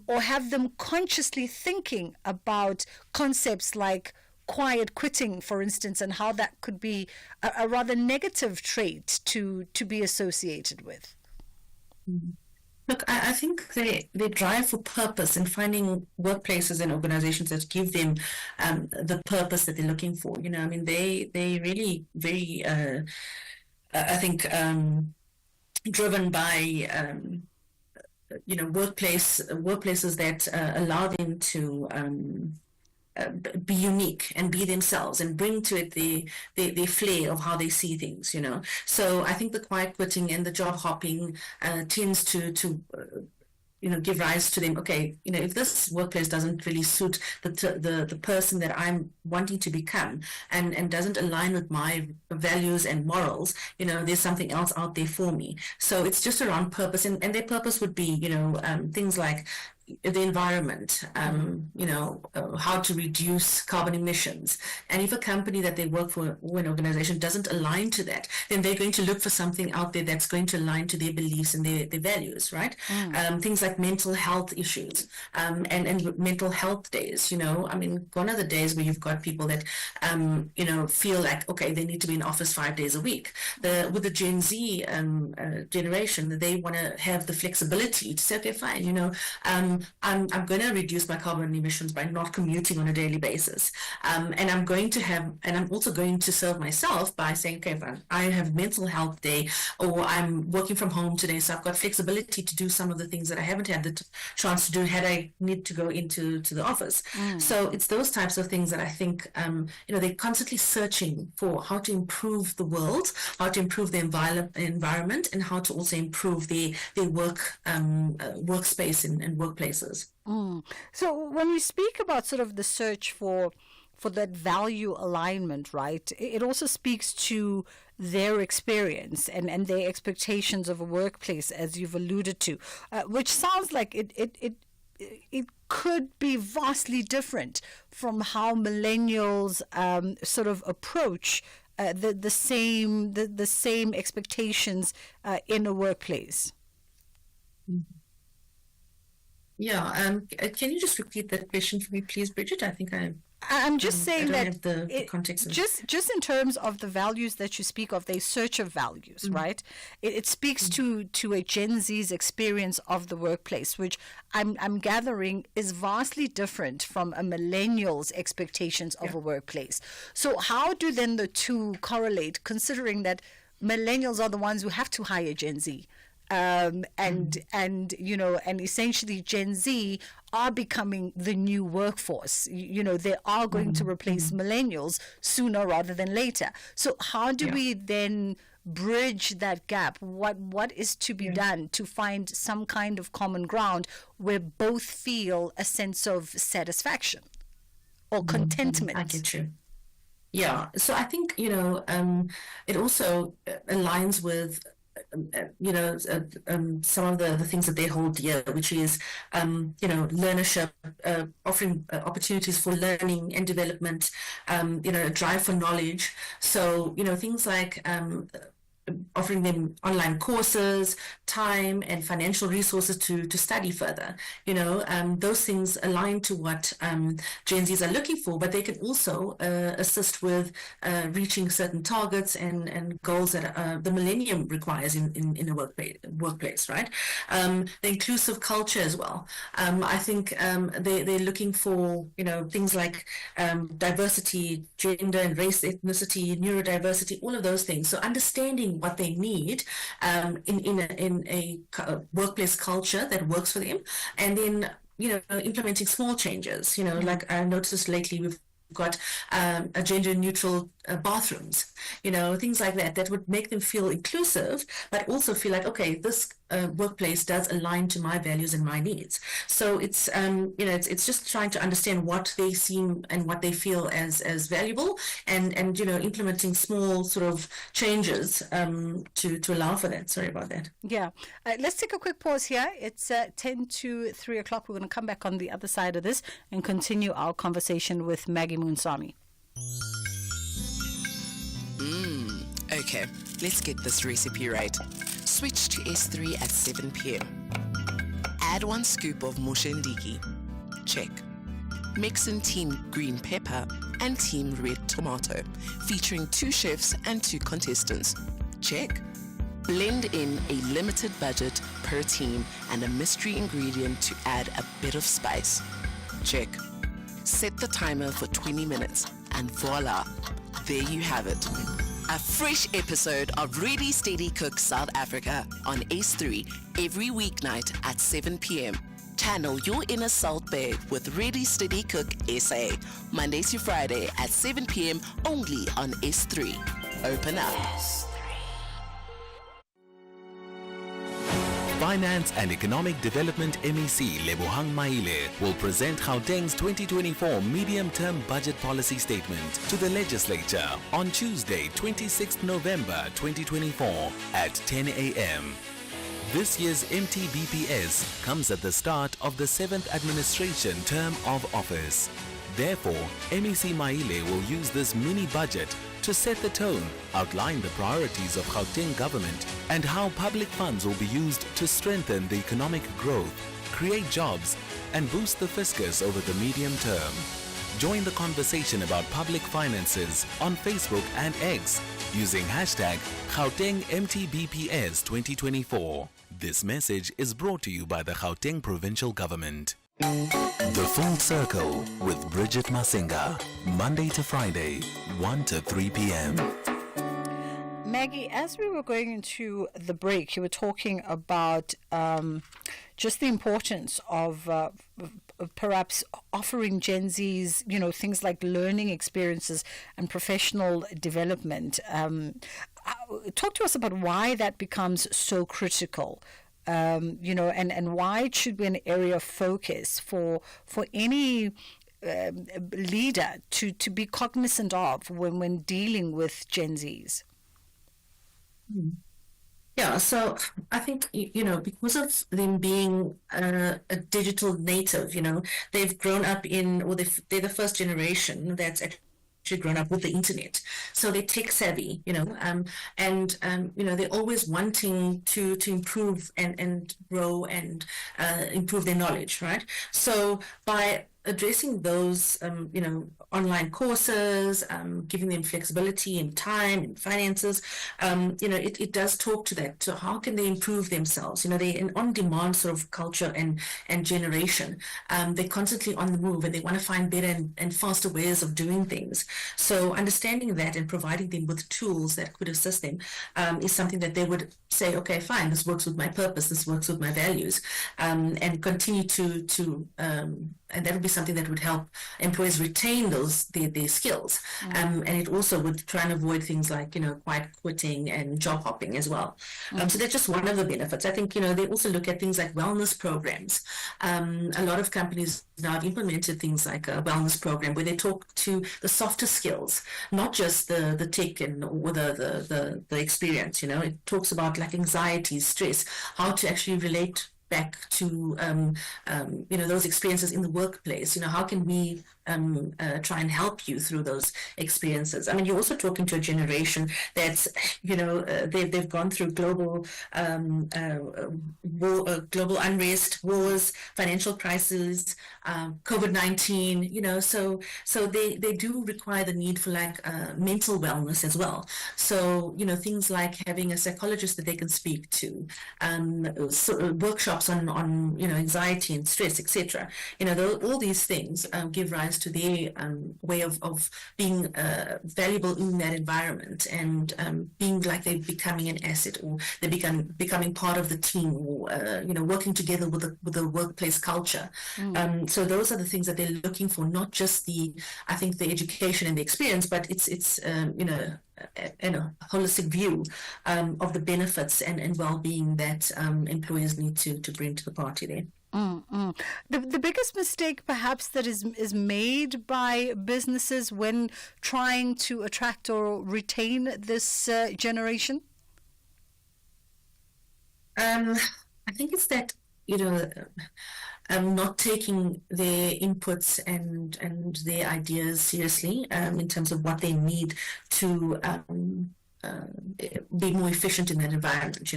or have them consciously thinking about concepts like quiet quitting, for instance, and how that could be a rather negative trait to be associated with? Look, I think they drive for purpose and finding workplaces and organizations that give them the purpose that they're looking for. They really very, I think, driven by workplaces that allow them to be unique and be themselves and bring to it the flair of how they see things. So I think the quiet quitting and the job hopping tends to give rise to them. Okay, if this workplace doesn't really suit the person that I'm wanting to become and doesn't align with my values and morals, there's something else out there for me. So it's just around purpose, and their purpose would be things like the environment, how to reduce carbon emissions. And if a company that they work for or an organization doesn't align to that, then they're going to look for something out there that's going to align to their beliefs and their values, right? Things like mental health issues and mental health days. Gone are the days where you've got people that, feel like, okay, they need to be in office 5 days a week. With the Gen Z generation, they want to have the flexibility to say, okay, fine, I'm going to reduce my carbon emissions by not commuting on a daily basis. And I'm also going to serve myself by saying, okay, fine, I have mental health day, or I'm working from home today, so I've got flexibility to do some of the things that I haven't had the chance to do had I need to go into the office. So it's those types of things that I think, they're constantly searching for how to improve the world, how to improve the environment, and how to also improve their workspace and workplaces. So when we speak about sort of the search for that value alignment, right, it also speaks to their experience and their expectations of a workplace, as you've alluded to, which sounds like it could be vastly different from how millennials sort of approach the same expectations in a workplace. Yeah, can you just repeat that question for me, please, Bridget? I think I'm just saying that the context just in terms of the values that you speak of, they search of values, right? It speaks to a Gen Z's experience of the workplace, which I'm gathering is vastly different from a millennial's expectations of a workplace. So how do then the two correlate, considering that millennials are the ones who have to hire Gen Z? And essentially Gen Z are becoming the new workforce. They are going to replace millennials sooner rather than later. So how do we then bridge that gap? What is to be done to find some kind of common ground where both feel a sense of satisfaction or contentment? I get you. Yeah, so I think, it also aligns with some of the things that they hold dear, which is, learnership, offering opportunities for learning and development, drive for knowledge. So, things like offering them online courses, time and financial resources to study further. Those things align to what Gen Zs are looking for, but they can also assist with reaching certain targets and goals that the millennium requires in a workplace, right? The inclusive culture as well. I think they're looking for, things like diversity, gender and race, ethnicity, neurodiversity, all of those things. So understanding what they need in a workplace culture that works for them, and then implementing small changes. Like I noticed lately we've got a gender neutral bathrooms, things like that would make them feel inclusive, but also feel like, okay, this workplace does align to my values and my needs. So it's it's just trying to understand what they seem and what they feel as valuable, and implementing small sort of changes to allow for that. Sorry about that. Yeah. Let's take a quick pause here. It's 10 to 3 o'clock. We're going to come back on the other side of this and continue our conversation with Maggie Moonsami. Okay, let's get this recipe right. Switch to S3 at 7 p.m. Add 1 scoop of mushendiki. Check. Mix in team green pepper and team red tomato, featuring 2 chefs and 2 contestants. Check. Blend in a limited budget per team and a mystery ingredient to add a bit of spice. Check. Set the timer for 20 minutes and voila, there you have it. A fresh episode of Ready Steady Cook South Africa on S3 every weeknight at 7 p.m. Channel your inner Salt Bay with Ready Steady Cook SA, Monday to Friday at 7 p.m. only on S3. Open up. Finance and Economic Development MEC Lebohang Maile will present Gauteng's 2024 Medium-Term Budget Policy Statement to the Legislature on Tuesday, 26 November 2024 at 10 a.m. This year's MTBPS comes at the start of the 7th administration term of office. Therefore, MEC Maile will use this mini-budget to set the tone, outline the priorities of Gauteng government, and how public funds will be used to strengthen the economic growth, create jobs, and boost the fiscus over the medium term. Join the conversation about public finances on Facebook and X using hashtag Gauteng MTBPS 2024. This message is brought to you by the Gauteng Provincial Government. The Full Circle with Bridget Masinga, Monday to Friday, 1 to 3 p.m. Maggie, as we were going into the break, you were talking about just the importance of perhaps offering Gen Zs, things like learning experiences and professional development. Talk to us about why that becomes so critical. And why it should be an area of focus for any leader to be cognizant of when dealing with Gen Zs. Yeah, so I think, because of them being a digital native, they've grown up they're the first generation that's actually grown up with the internet, so they're tech savvy, and they're always wanting to improve and grow and improve their knowledge, right? So by addressing those, online courses, giving them flexibility in time and finances, it does talk to that. So how can they improve themselves? They're an on-demand sort of culture and generation. They're constantly on the move and they want to find better and faster ways of doing things. So understanding that and providing them with tools that could assist them is something that they would say, okay, fine, this works with my purpose, this works with my values, and continue to and that would be something that would help employees retain their skills. And it also would try and avoid things like, quiet quitting and job hopping as well. So that's just one of the benefits. I think, they also look at things like wellness programs. A lot of companies now have implemented things like a wellness program where they talk to the softer skills, not just the tech or the experience. It talks about like anxiety, stress, how to actually relate back to those experiences in the workplace. How can we try and help you through those experiences? I mean, you're also talking to a generation that's they've gone through global global unrest, wars, financial crisis, COVID-19. So they do require the need for like mental wellness as well. So things like having a psychologist that they can speak to, workshops on anxiety and stress, etc. All these things give rise to their way of being valuable in that environment, and being like they're becoming an asset, or they're becoming part of the team, or working together with the workplace culture. So those are the things that they're looking for, not just the education and the experience, but it's in a holistic view of the benefits and well-being that employers need to bring to the party there. The biggest mistake perhaps that is made by businesses when trying to attract or retain this generation? I think it's that, not taking their inputs and their ideas seriously in terms of what they need to be more efficient in that environment,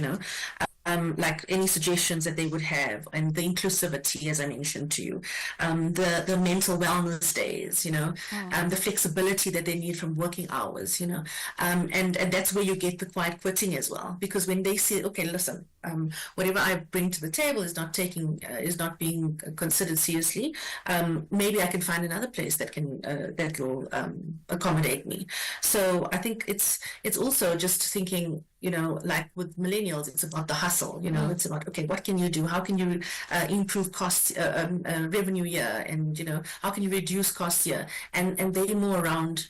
like any suggestions that they would have, and the inclusivity, as I mentioned to you, the mental wellness days, the flexibility that they need from working hours, and that's where you get the quiet quitting as well, because when they say, okay, listen, whatever I bring to the table is not being considered seriously, maybe I can find another place that will accommodate me. So I think it's also just thinking, like with millennials, it's about the hustle. It's about, okay, what can you do? How can you improve costs, revenue here, and how can you reduce costs here? And they're more around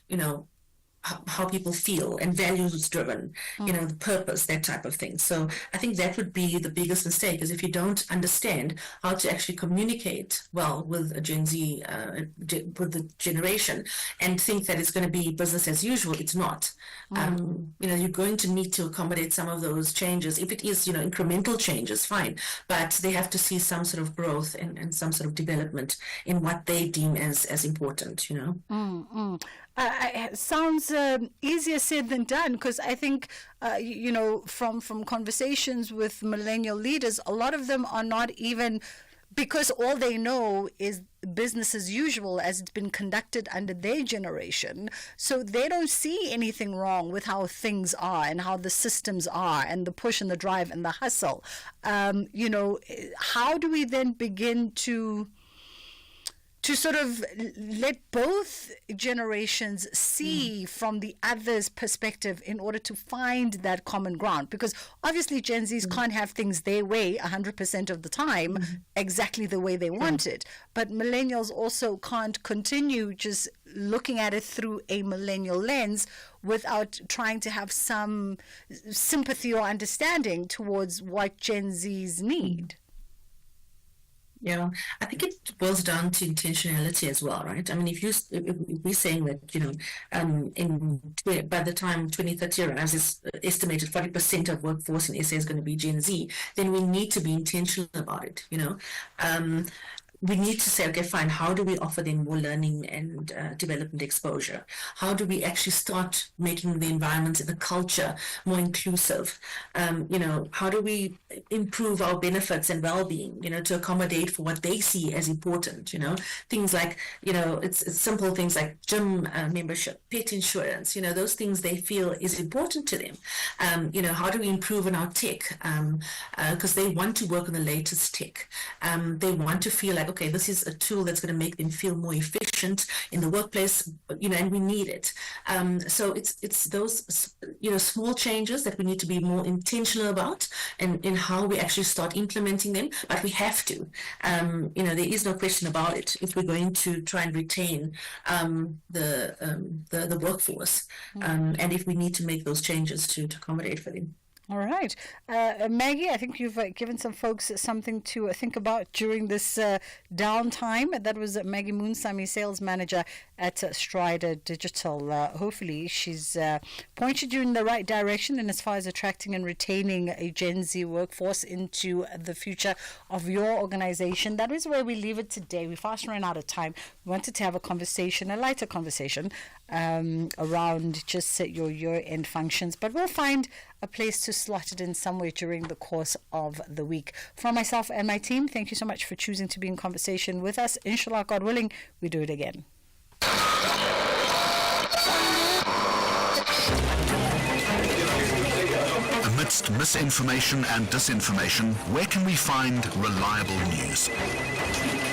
how people feel and values driven, the purpose, that type of thing. So I think that would be the biggest mistake, is if you don't understand how to actually communicate well with a Gen Z, with the generation, and think that it's going to be business as usual. It's not. You're going to need to accommodate some of those changes. If it is, incremental changes, fine, but they have to see some sort of growth and some sort of development in what they deem as important, Sounds easier said than done, because I think, from conversations with millennial leaders, a lot of them are not even, because all they know is business as usual as it's been conducted under their generation. So they don't see anything wrong with how things are and how the systems are and the push and the drive and the hustle. How do we then begin to sort of let both generations see from the other's perspective in order to find that common ground? Because obviously Gen Zs can't have things their way 100% of the time, exactly the way they want it. But millennials also can't continue just looking at it through a millennial lens without trying to have some sympathy or understanding towards what Gen Zs need. Yeah, I think it boils down to intentionality as well, right? I mean, if we're saying that, by the time 2030 arrives, it's estimated 40% of workforce in SA is going to be Gen Z, then we need to be intentional about it, we need to say, okay, fine, how do we offer them more learning and development exposure? How do we actually start making the environment and the culture more inclusive? How do we improve our benefits and well-being, to accommodate for what they see as important, things like, it's simple things like gym membership, pet insurance, those things they feel is important to them. How do we improve on our tech? Because they want to work on the latest tech. They want to feel like, okay, this is a tool that's going to make them feel more efficient in the workplace, and we need it. So it's those, small changes that we need to be more intentional about and in how we actually start implementing them, but we have to. There is no question about it if we're going to try and retain the workforce, and if we need to make those changes to accommodate for them. All right. Maggie, I think you've given some folks something to think about during this downtime. That was Maggie Moonsamy, sales manager at Strider Digital. Hopefully she's pointed you in the right direction in as far as attracting and retaining a Gen Z workforce into the future of your organization. That is where we leave it today. We fast ran out of time. We wanted to have a lighter conversation around just your year-end functions, but we'll find a place to slot it in somewhere during the course of the week. From myself and my team, thank you so much for choosing to be in conversation with us. Inshallah, God willing, we do it again. Amidst misinformation and disinformation, where can we find reliable news?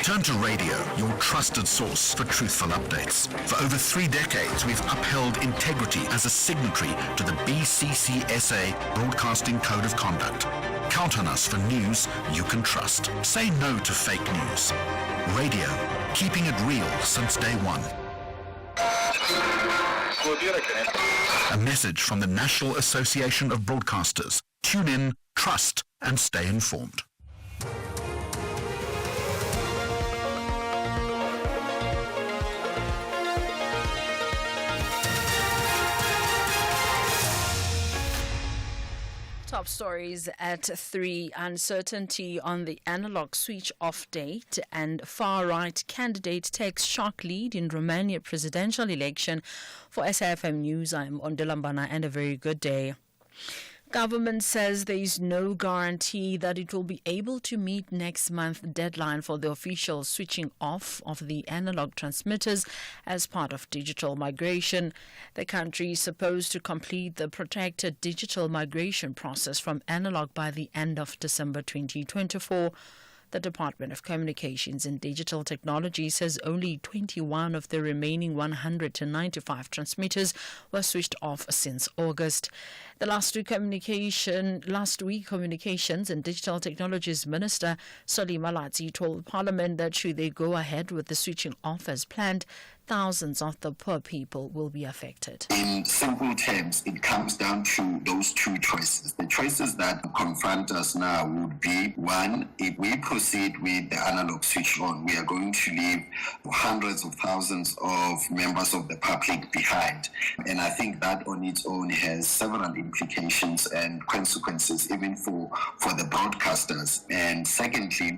Turn to radio, your trusted source for truthful updates. For over 3 decades, we've upheld integrity as a signatory to the BCCSA Broadcasting Code of Conduct. Count on us for news you can trust. Say no to fake news. Radio, keeping it real since day one. A message from the National Association of Broadcasters. Tune in, trust, and stay informed. Top stories at 3. Uncertainty on the analog switch-off date, and far-right candidate takes shock lead in Romania presidential election. For SAFM News, I'm Ondilambana, and a very good day. Government says there is no guarantee that it will be able to meet next month's deadline for the official switching off of the analog transmitters as part of digital migration. The country is supposed to complete the protected digital migration process from analog by the end of December 2024. The Department of Communications and Digital Technology says only 21 of the remaining 195 transmitters were switched off since August. The last week Communications and Digital Technologies Minister Solly Malatsi told Parliament that should they go ahead with the switching off as planned, thousands of the poor people will be affected. In simple terms, it comes down to those two choices. The choices that confront us now would be, one, if we proceed with the analog switch on, we are going to leave hundreds of thousands of members of the public behind. And I think that on its own has several implications and consequences, even for the broadcasters. And secondly,